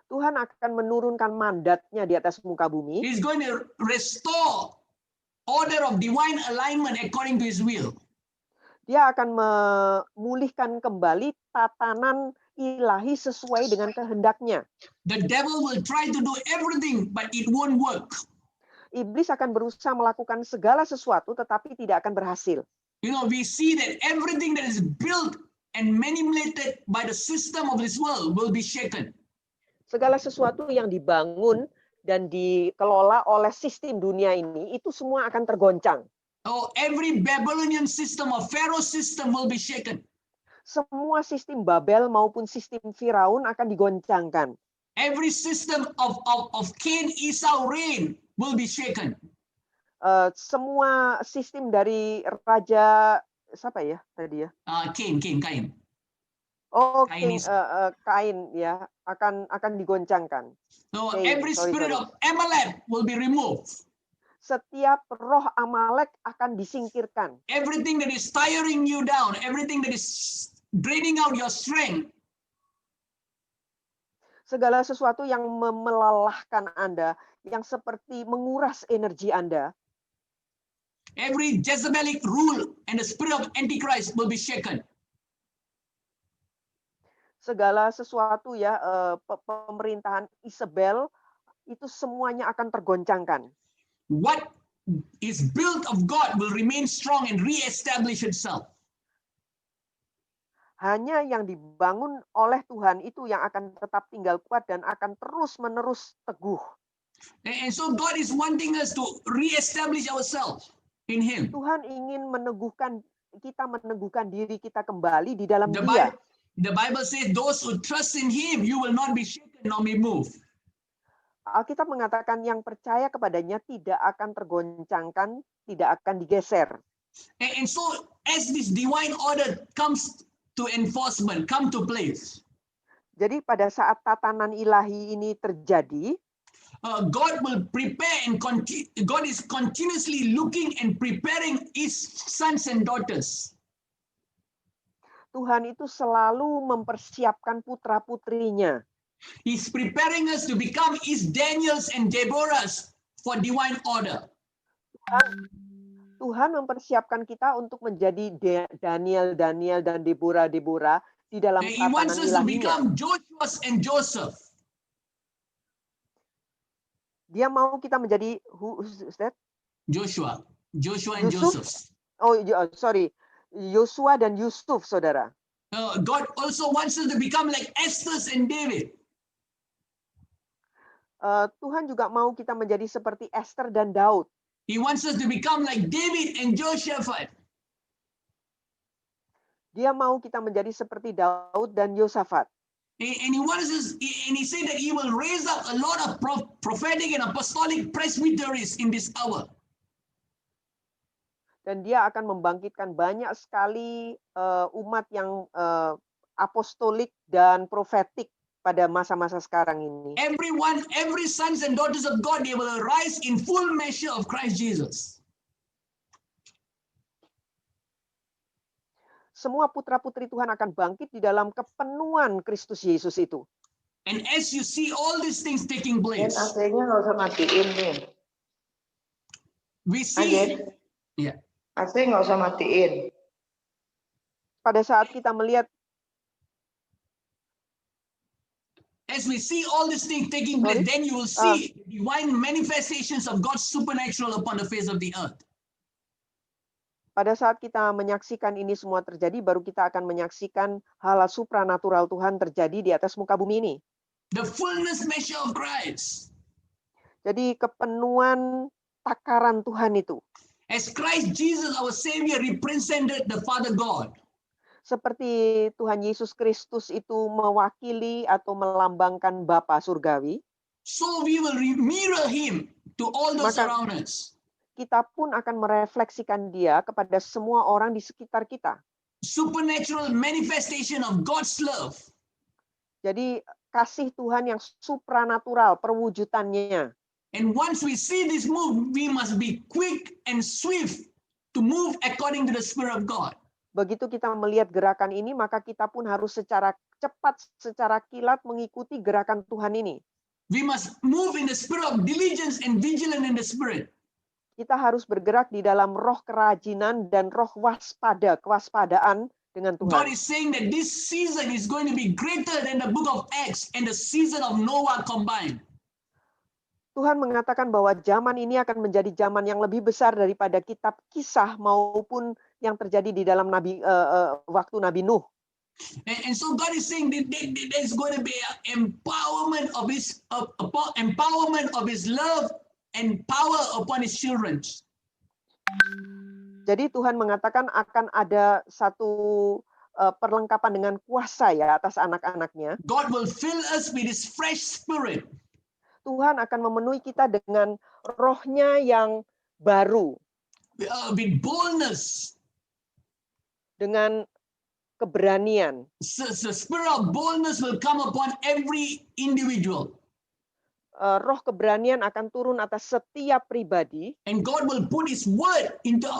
Tuhan akan menurunkan mandatnya di atas muka bumi. He's going to restore order of divine alignment according to his will. Dia akan memulihkan kembali tatanan ilahi sesuai dengan kehendaknya. The devil will try to do everything, but it won't work. Iblis akan berusaha melakukan segala sesuatu, tetapi tidak akan berhasil. You know, we see that everything that is built and manipulated by the system of this world will be shaken. Segala sesuatu yang dibangun dan dikelola oleh sistem dunia ini, itu semua akan tergoncang. Oh, every Babylonian system or Pharaoh system will be shaken. Semua sistem Babel maupun sistem Firaun akan digoncangkan. Every system of Cain, Esau reign will be shaken. Semua sistem dari raja siapa ya tadi ya? Cain. Oh, Kain Kain ya akan digoncangkan. So Cain, every sorry. spirit of Amalek will be removed. Setiap roh Amalek akan disingkirkan. Everything that is tiring you down, everything that is draining out your strength, segala sesuatu yang melelahkan Anda, yang seperti menguras energi Anda, every Jezebelic rule and the spirit of Antichrist will be shaken. segala sesuatu ya pemerintahan Isabel itu semuanya akan tergoncangkan. What is built of God will remain strong and re-establish itself. Hanya yang dibangun oleh Tuhan itu yang akan tetap tinggal kuat dan akan terus-menerus teguh. And so God is wanting us to re-establish ourselves in Him. Tuhan ingin meneguhkan diri kita kembali di dalam Dia. The Bible says, those who trust in Him, you will not be shaken nor be moved. Alkitab mengatakan yang percaya kepadanya tidak akan tergoncangkan, tidak akan digeser. And so as this divine order comes to enforcement come to place, Jadi pada saat tatanan ilahi ini terjadi, God will prepare and God is continuously looking and preparing his sons and daughters. Tuhan itu selalu mempersiapkan putra-putrinya. He's preparing us to become his Daniels and Deborahs for divine order. Tuhan mempersiapkan kita untuk menjadi Daniel dan Deborah di dalam He wants tatanan us to ilahinya. become Joshua and Joseph. Dia mau kita menjadi who's that? Joshua and Yusuf? Joseph. Oh, sorry. Yosua dan Yusuf, saudara. God also wants us to become like Esther and David. Tuhan juga mau kita menjadi seperti Esther dan Daud. He wants us to become like David and Jehoshaphat. Dia mau kita menjadi seperti Daud dan Yosafat. And he wants us, and he said that he will raise up a lot of prophetic and apostolic presbyteries in this hour. Dan dia akan membangkitkan banyak sekali umat yang apostolik dan profetik pada masa-masa sekarang ini. Every sons and daughters of God, they will arise in full measure of Christ Jesus. Semua putra-putri Tuhan akan bangkit di dalam kepenuhan Kristus Yesus itu. And as you see all these things taking Dan place, AC-nya nggak usah matiin nih. we see, Agen, yeah, AC nggak usah matiin. Pada saat kita melihat as we see all these things taking place, then you will see divine manifestations of God's supernatural upon the face of the earth. pada saat kita menyaksikan ini semua terjadi, baru kita akan menyaksikan hal supranatural Tuhan terjadi di atas muka bumi ini. The fullness measure of Christ. Jadi kepenuhan takaran Tuhan itu. As Christ Jesus, our Savior, represented the Father God. Seperti Tuhan Yesus Kristus itu mewakili atau melambangkan Bapa Surgawi, So we will mirror him to all those around us. kita pun akan merefleksikan dia kepada semua orang di sekitar kita. Supernatural manifestation of God's love. Jadi kasih Tuhan yang supranatural perwujudannya. And once we see this move, we must be quick and swift to move according to the Spirit of God. Begitu kita melihat gerakan ini, maka kita pun harus secara cepat, secara kilat mengikuti gerakan Tuhan ini. We must move in the spirit of diligence and vigilance in the Spirit. Kita harus bergerak di dalam roh kerajinan dan roh kewaspadaan dengan God Tuhan. is saying that this season is going to be greater than the book of Acts and the season of Noah combined. Tuhan mengatakan bahwa zaman ini akan menjadi zaman yang lebih besar daripada kitab Kisah maupun yang terjadi di dalam waktu Nabi Nuh. And so God is saying that there's going to be an empowerment of His love and power upon His children. Jadi Tuhan mengatakan akan ada satu perlengkapan dengan kuasa ya atas anak-anaknya. God will fill us with His fresh spirit. Tuhan akan memenuhi kita dengan rohnya yang baru, With boldness. dengan keberanian. So the spirit of boldness will come upon every individual. Roh keberanian akan turun atas setiap pribadi, And God will put His word into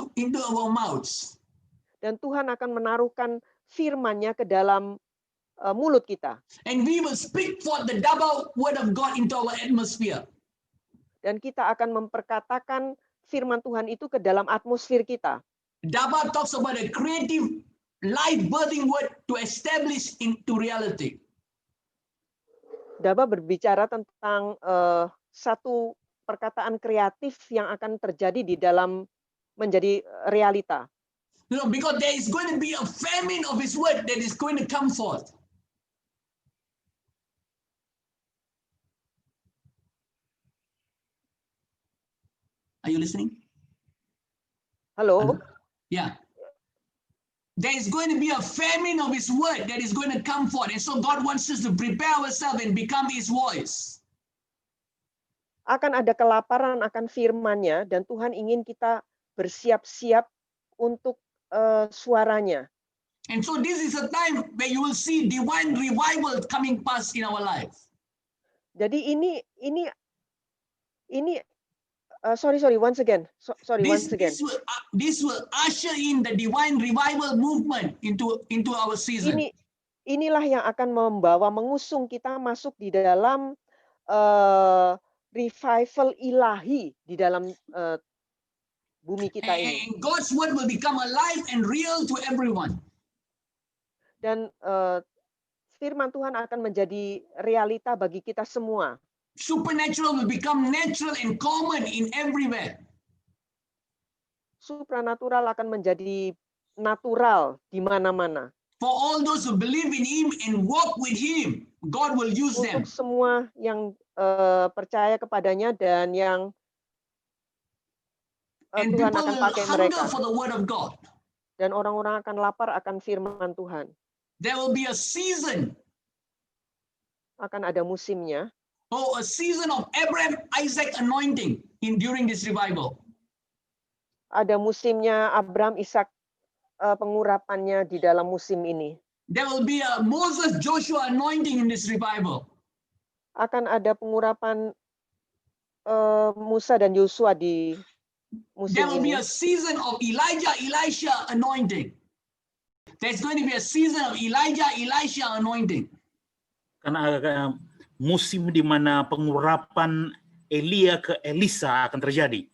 our mouths. dan Tuhan akan menaruhkan firman-Nya ke dalam mulut kita. And we will speak forth the double word of God into our atmosphere. Dan kita akan memperkatakan firman Tuhan itu ke dalam atmosfer kita. Daba talks about a creative, life-birthing word to establish into reality. Daba berbicara tentang satu perkataan kreatif yang akan terjadi di dalam menjadi realita. You know, because there is going to be a famine of His word that is going to come forth. Are you listening? Halo? Yeah. There is going to be a famine of His word that is going to come forth. And so God wants us to prepare ourselves and become His voice. Akan ada kelaparan akan firman-Nya, dan Tuhan ingin kita bersiap-siap untuk suaranya. And so this is a time where you will see divine revival coming past in our life. Jadi sorry once again. This will usher in the divine revival movement into our season. Inilah yang akan mengusung kita masuk di dalam revival ilahi di dalam bumi kita ini. And God's word will become alive and real to everyone. Dan firman Tuhan akan menjadi realita bagi kita semua. Supernatural will become natural and common in everywhere. Supranatural akan menjadi natural di mana-mana. For all those who believe in Him and walk with Him, God will use them. Untuk semua yang percaya kepadanya dan yang And Tuhan people akan will pakai hunger mereka. for the word of God. Dan orang-orang akan lapar akan firman Tuhan. There will be a season, Akan ada musimnya. a season of Abraham, Isaac anointing during this revival. Ada musimnya Abraham, Ishak, pengurapannya di dalam musim ini. There will be a Moses, Joshua anointing in this revival. Akan ada pengurapan Musa dan Yosua di musim There will be ini. a season of Elijah, Elisha anointing. There's going to be a season of Elijah, Elisha anointing. Karena ada musim di mana pengurapan Elia ke Elisa akan terjadi.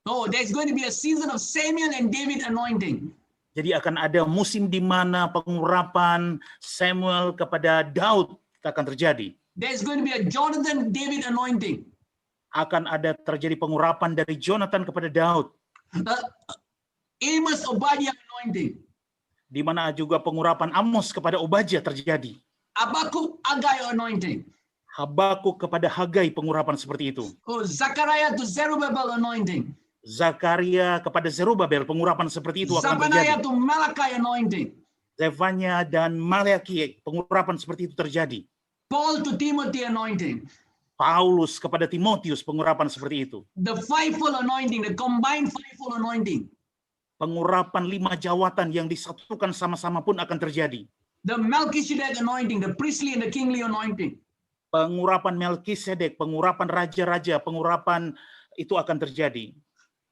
No, there's going to be a season of Samuel and David anointing. Jadi akan ada musim di mana pengurapan Samuel kepada Daud akan terjadi. There's going to be a Jonathan, David anointing. Akan ada terjadi pengurapan dari Jonathan kepada Daud. Amos, Obadiah anointing. Di mana juga pengurapan Amos kepada Obadya terjadi. Habakkuk, Haggai anointing. Habakuk kepada Hagai pengurapan seperti itu. Zechariah to Zerubbabel anointing. Zakaria kepada Zerubabel pengurapan seperti itu akan Zephaniah terjadi. to Malachi anointing. Zefanya dan Maleaki pengurapan seperti itu terjadi. Paul to Timothy anointing. Paulus kepada Timotius pengurapan seperti itu. The fivefold anointing, the combined fivefold anointing. Pengurapan 5 jawatan yang disatukan sama-sama pun akan terjadi. The Melchizedek anointing, the priestly and the kingly anointing. Pengurapan Melkisedek, pengurapan raja-raja, pengurapan itu akan terjadi.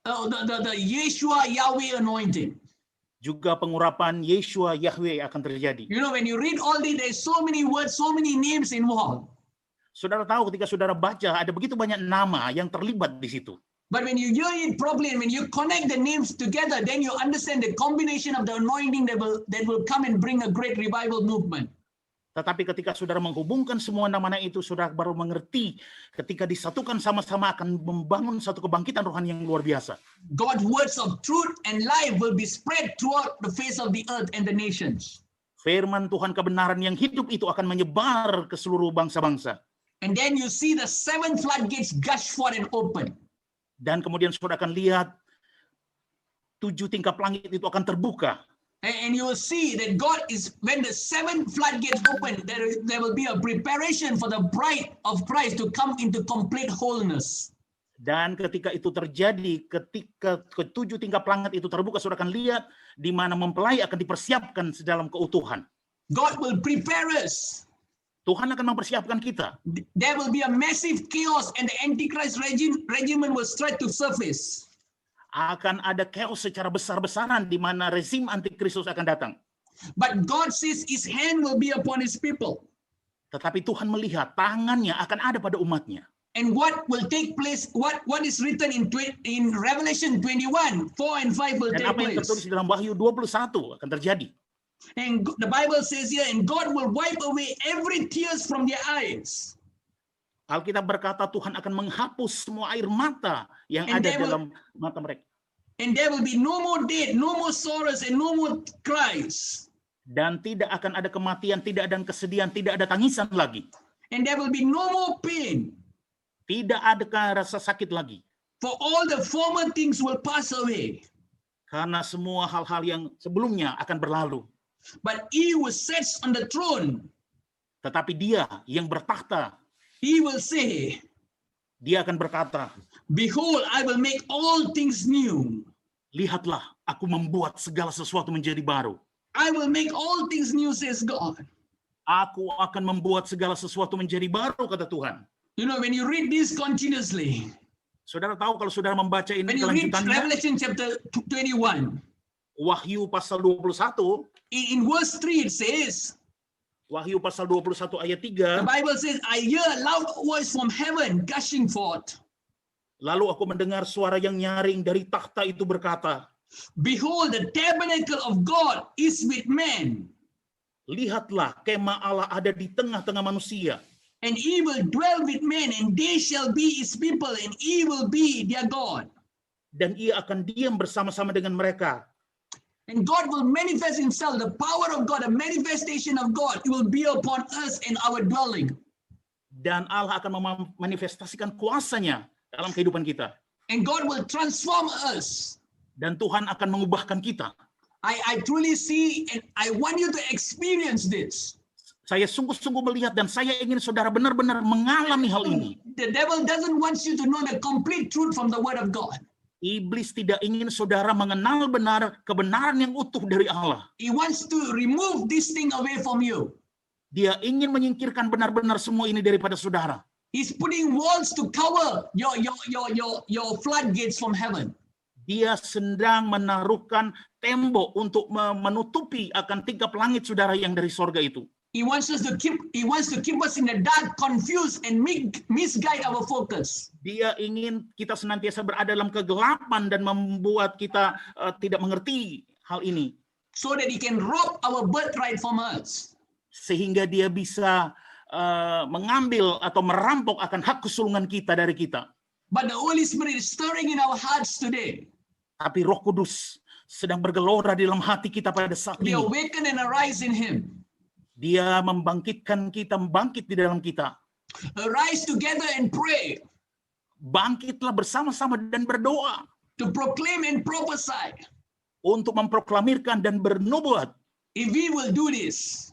The Yeshua Yahweh anointing. Juga pengurapan Yeshua Yahweh akan terjadi. You know, when you read all these, there's so many words, so many names involved. Saudara tahu ketika saudara baca ada begitu banyak nama yang terlibat di situ. But when you hear it properly and when you connect the names together, then you understand the combination of the anointing that will come and bring a great revival movement. Tetapi ketika saudara menghubungkan semua nama-nama itu, saudara baru mengerti ketika disatukan sama-sama akan membangun satu kebangkitan rohani yang luar biasa. God's words of truth and life will be spread throughout the face of the earth and the nations. Firman Tuhan kebenaran yang hidup itu akan menyebar ke seluruh bangsa-bangsa. And then you see the 7 floodgates gush forth and open. Dan kemudian saudara akan lihat 7 tingkap langit itu akan terbuka. And you will see that God is, when the 7 floodgates open, there will be a preparation for the bride of Christ to come into complete wholeness. Dan ketika itu terjadi, ketika ke-7 tingkap langit itu terbuka, saudara akan lihat di mana mempelai akan dipersiapkan dalam keutuhan. God will prepare us. Tuhan akan mempersiapkan kita. There will be a massive chaos and the Antichrist regimen will start to surface. Akan ada chaos secara besar-besaran di mana rezim antikristus akan datang. But God says His hand will be upon His people. Tetapi Tuhan melihat tangannya akan ada pada umatnya. And what will take place, what is written in Revelation 21, 4 and 5 will Dan take apa yang place. tertulis di dalam Wahyu 21 akan terjadi. And the Bible says here, and God will wipe away every tears from their eyes. Alkitab berkata Tuhan akan menghapus semua air mata yang And ada they will- dalam mata mereka. And there will be no more death, no more sorrows, and no more cries. Dan tidak akan ada kematian, tidak ada kesedihan, tidak ada tangisan lagi. And there will be no more pain. Tidak ada rasa sakit lagi. For all the former things will pass away. Karena semua hal-hal yang sebelumnya akan berlalu. But He who sits on the throne, Tetapi Dia yang bertakhta, He will say, Dia akan berkata, behold, I will make all things new. lihatlah, aku membuat segala sesuatu menjadi baru. I will make all things new, says God. Aku akan membuat segala sesuatu menjadi baru, kata Tuhan. You know, when you read this continuously, Saudara tahu kalau saudara membaca ini when you read kelanjutannya, Revelation chapter 21, Wahyu pasal 21, in verse 3 it says, Wahyu pasal 21 ayat the 3, Bible says, I hear a loud voice from heaven gushing forth. lalu aku mendengar suara yang nyaring dari takhta itu berkata, Behold, the tabernacle of God is with men, lihatlah kemah Allah ada di tengah-tengah manusia, and he will dwell with men, and they shall be his people, and he will be their God. dan ia akan diam bersama-sama dengan mereka. And God will manifest himself, the power of God, a manifestation of God, it will be upon us in our dwelling. Dan Allah akan memanifestasikan kuasanya dalam kehidupan kita. And God will transform us. Dan Tuhan akan mengubahkan kita. I truly see, and I want you to experience this. Saya sungguh-sungguh melihat dan saya ingin saudara benar-benar mengalami hal ini. The devil doesn't want you to know the complete truth from the word of God. Iblis tidak ingin saudara mengenal benar kebenaran yang utuh dari Allah. He wants to remove this thing away from you. Dia ingin menyingkirkan benar-benar semua ini daripada saudara. He's putting walls to cover your floodgates from heaven. Dia sedang menaruhkan tembok untuk menutupi akan tingkap langit saudara yang dari sorga itu. He wants to keep us in the dark, confused, and misguide our focus. Dia ingin kita senantiasa berada dalam kegelapan dan membuat kita tidak mengerti hal ini. So that he can rob our birthright from us. Sehingga dia bisa mengambil atau merampok akan hak kesulungan kita dari kita. But the Holy Spirit is stirring in our hearts today. Tapi Roh Kudus sedang bergelora di dalam hati kita pada saat We ini. awaken and arise in him. Dia membangkitkan kita, membangkit di dalam kita. Arise together and pray. Bangkitlah bersama-sama dan berdoa. To proclaim and prophesy. Untuk memproklamirkan dan bernubuat. If we will do this,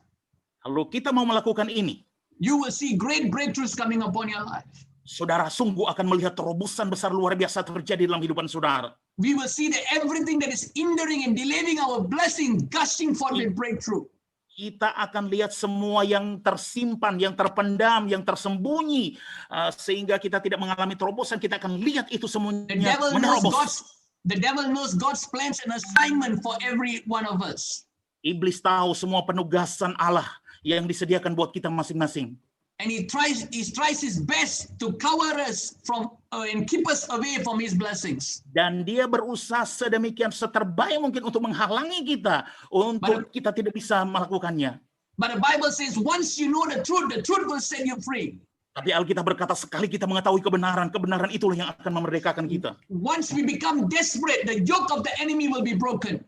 Kalau kita mau melakukan ini, you will see great breakthroughs coming upon your life. saudara sungguh akan melihat terobosan besar luar biasa terjadi dalam kehidupan saudara. We will see that everything that is hindering and delaying our blessing gushing forth with breakthrough. Kita akan lihat semua yang tersimpan, yang terpendam, yang tersembunyi, sehingga kita tidak mengalami terobosan. Kita akan lihat itu The semuanya devil menerobos. knows God's plans and assignment for every one of us. Iblis tahu semua penugasan Allah yang disediakan buat kita masing-masing. And he tries his best to cover us from and keep us away from his blessings. Dan dia berusaha sedemikian seterbaik mungkin untuk menghalangi kita, untuk kita tidak bisa melakukannya. But the Bible says once you know the truth will set you free. Tapi Alkitab berkata sekali kita mengetahui kebenaran, kebenaran itulah yang akan memerdekakan kita. Once we become desperate, the yoke of the enemy will be broken.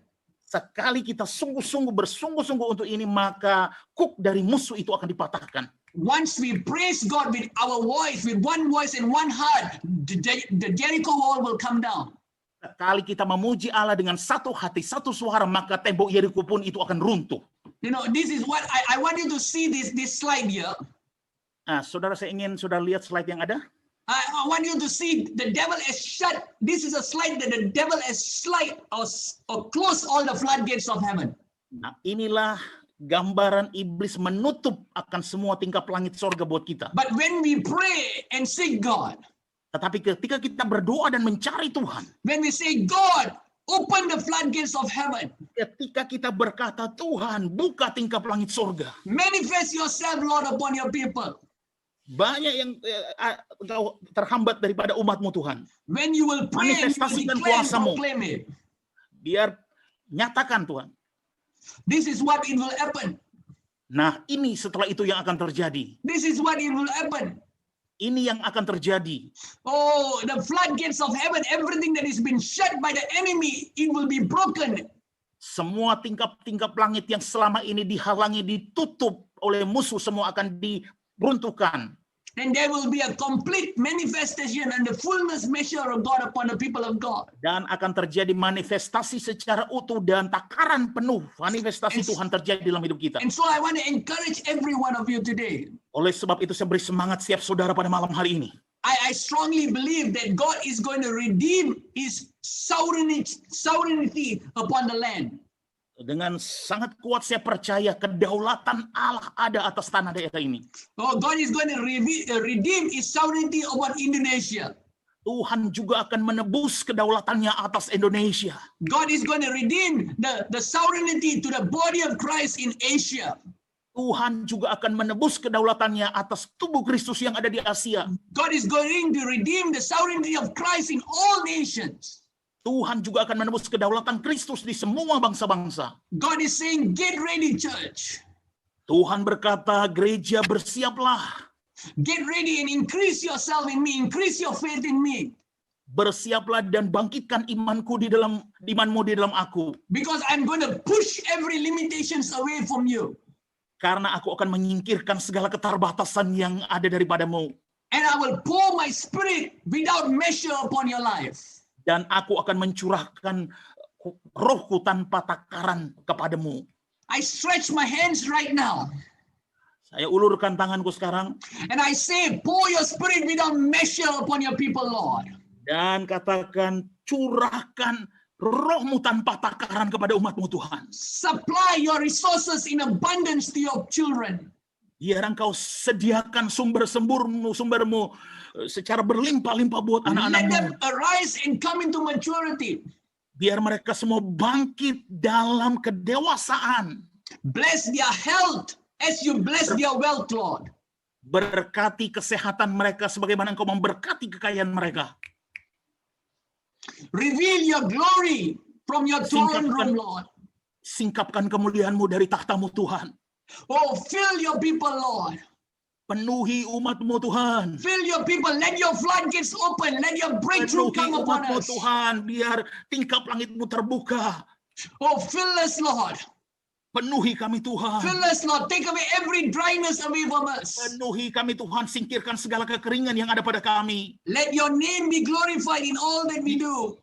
Sekali kita bersungguh-sungguh untuk ini, maka kuk dari musuh itu akan dipatahkan. Once we praise God with our voice, with one voice and one heart, the Jericho wall will come down. Sekali kita memuji Allah dengan satu hati, satu suara, maka tembok Yeriko pun itu akan runtuh. You know, this is what I want you to see this slide here. Nah, saudara, saya ingin saudara lihat slide yang ada. I want you to see the devil has shut. This is a slide that the devil has or closed all the floodgates of heaven. Nah, inilah gambaran iblis menutup akan semua tingkap langit sorga buat kita. But when we pray and seek God, Tetapi ketika kita berdoa dan mencari Tuhan, when we say, God, open the floodgates of heaven, ketika kita berkata, Tuhan, buka tingkap langit sorga, manifest yourself, Lord, upon your people. banyak yang terhambat daripada umatmu, Tuhan. When you will pray and you will Manifestasikan declare and kuasamu. proclaim it, Biar nyatakan, Tuhan. this is what it will happen. Nah, ini setelah itu yang akan terjadi. This is what it will happen. Ini yang akan terjadi. Oh, the floodgates of heaven, everything that has been shut by the enemy, it will be broken. Semua tingkap-tingkap langit yang selama ini dihalangi, ditutup oleh musuh, semua akan diruntuhkan. And there will be a complete manifestation and the fullness measure of God upon the people of God. Dan akan terjadi manifestasi secara utuh dan takaran penuh. Manifestasi Tuhan terjadi dalam hidup kita. And so I want to encourage every one of you today. Oleh sebab itu saya beri semangat siap saudara pada malam hari ini. I strongly believe that God is going to redeem his sovereignty upon the land. Dengan sangat kuat saya percaya kedaulatan Allah ada atas tanah daerah ini. Oh, God is going to redeem His sovereignty over Indonesia. Tuhan juga akan menebus kedaulatannya atas Indonesia. God is going to redeem the sovereignty to the body of Christ in Asia. Tuhan juga akan menebus kedaulatannya atas tubuh Kristus yang ada di Asia. God is going to redeem the sovereignty of Christ in all nations. Tuhan juga akan menebus kedaulatan Kristus di semua bangsa-bangsa. God is saying, get ready, church. Tuhan berkata, gereja bersiaplah. Get ready and increase yourself in me. Increase your faith in me. Bersiaplah dan bangkitkan imanmu di dalam aku. Because I'm going to push every limitations away from you. Karena aku akan menyingkirkan segala keterbatasan yang ada daripadamu. And I will pour my spirit without measure upon your life. Dan aku akan mencurahkan rohku tanpa takaran kepadamu. I stretch my hands right now. Saya ulurkan tanganku sekarang. And I say, pour your spirit without measure upon your people, Lord. Dan katakan, curahkan rohmu tanpa takaran kepada umatmu Tuhan. Supply your resources in abundance to your children. Biar engkau sediakan sumbermu secara berlimpah-limpah buat Let them anak-anakmu. arise and come into maturity. Biar mereka semua bangkit dalam kedewasaan. Bless their health as you bless their wealth, Lord. Berkati kesehatan mereka sebagaimana engkau memberkati kekayaan mereka. Reveal your glory from your throne room, Lord. Singkapkan kemuliaanmu dari tahtamu Tuhan. Oh, fill your people, Lord. Penuhi umatmu Tuhan. Fill your people. Let your floodgates open. Let your breakthrough Penuhi come upon umatmu us. Tuhan. Biar tingkap langitmu terbuka. Oh, fill us, Lord. Penuhi kami Tuhan. Fill us, Lord. Take away every dryness away from us. Penuhi kami Tuhan. Singkirkan segala kekeringan yang ada pada kami. Let your name be glorified in all that we do.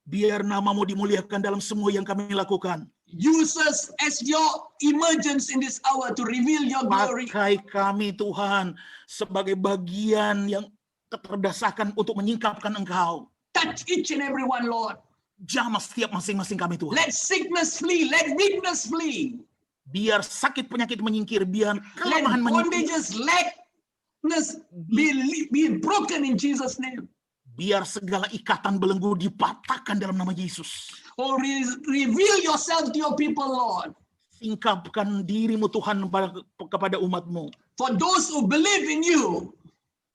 Biar namamu dimuliakan dalam semua yang kami lakukan. Use us as your emergence in this hour to reveal your glory. Pakai kami Tuhan sebagai bagian yang keterdesakan untuk menyingkapkan Engkau. Touch each and every one, Lord. Jamah setiap masing-masing kami Tuhan. Let sickness flee. Let weakness flee. Biar sakit penyakit menyingkir, biar Let kelemahan menyingkir. bondages, lackness be broken in Jesus' name. Biar segala ikatan belenggu dipatahkan dalam nama Yesus. Oh, reveal yourself to your people, Lord. Singkapkan dirimu Tuhan kepada umatmu. For those who believe in you,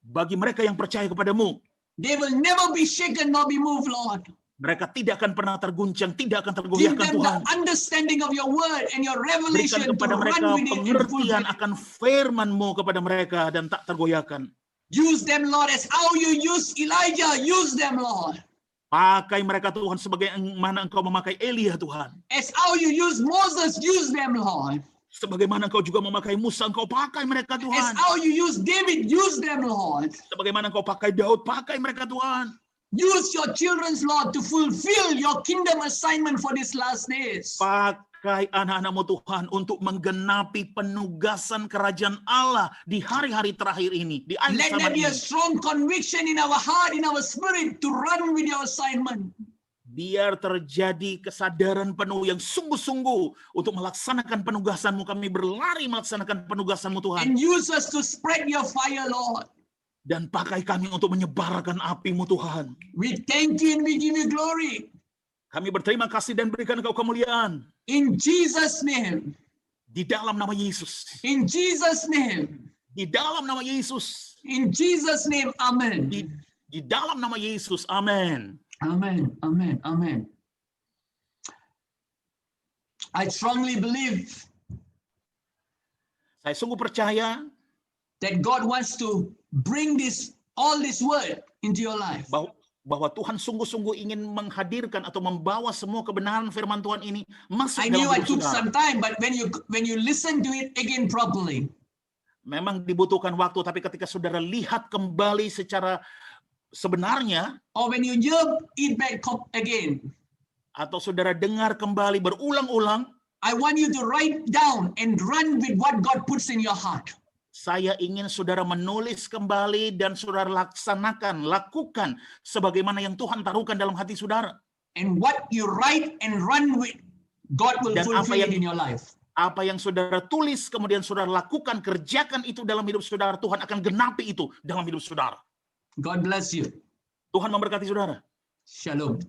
Bagi mereka yang percaya kepadamu, they will never be shaken nor be moved, Lord. mereka tidak akan pernah terguncang, tidak akan Give tergoyahkan them Tuhan. the understanding of your word and your Berikan revelation to kepada mereka run with it and pengertian fulfill it. akan firman-Mu kepada mereka dan tak tergoyahkan. Use them, Lord, as how you use Elijah. Use them, Lord. Pakai mereka Tuhan sebagaimana Engkau memakai Elia Tuhan. As how you use Moses, use them, Lord. Sebagaimana Engkau juga memakai Musa, Engkau pakai mereka As Tuhan. how you use David, use them, Lord. Sebagaimana Engkau pakai Daud, pakai mereka Tuhan. Use your children's, Lord, to fulfill your kingdom assignment for these last days. Pakai anak-anak-Mu Tuhan untuk menggenapi penugasan kerajaan Allah di hari-hari terakhir ini, di akhir Let zaman there be ini. a strong conviction in our heart, in our spirit, to run with your assignment. Biar terjadi kesadaran penuh yang sungguh-sungguh untuk melaksanakan penugasan-Mu. Kami berlari melaksanakan penugasan-Mu Tuhan. And use us to spread your fire, Lord. Dan pakai kami untuk menyebarkan api-Mu Tuhan. We thank you and we give you glory. Kami berterima kasih dan berikan Engkau kemuliaan. In Jesus' name. Di dalam nama Yesus. In Jesus' name. Di dalam nama Yesus. In Jesus' name. Amen. Di dalam nama Yesus. Amin. Amen. Amen. Amen. I strongly believe Saya sungguh percaya that God wants to bring all this word into your life. bahwa Tuhan sungguh-sungguh ingin menghadirkan atau membawa semua kebenaran firman Tuhan ini masuk I dalam knew I hidup took saudara. some time, but when you listen to it again properly, Memang dibutuhkan waktu, tapi ketika saudara lihat kembali secara sebenarnya, or when you hear it back again, atau saudara dengar kembali berulang-ulang, I want you to write down and run with what God puts in your heart. saya ingin saudara menulis kembali dan saudara lakukan sebagaimana yang Tuhan taruhkan dalam hati saudara. And what you write and run with, God will Dan apa fulfill yang- it in your life. Apa yang saudara tulis, kemudian saudara lakukan, kerjakan itu dalam hidup saudara, Tuhan akan genapi itu dalam hidup saudara. God bless you. Tuhan memberkati saudara. Shalom.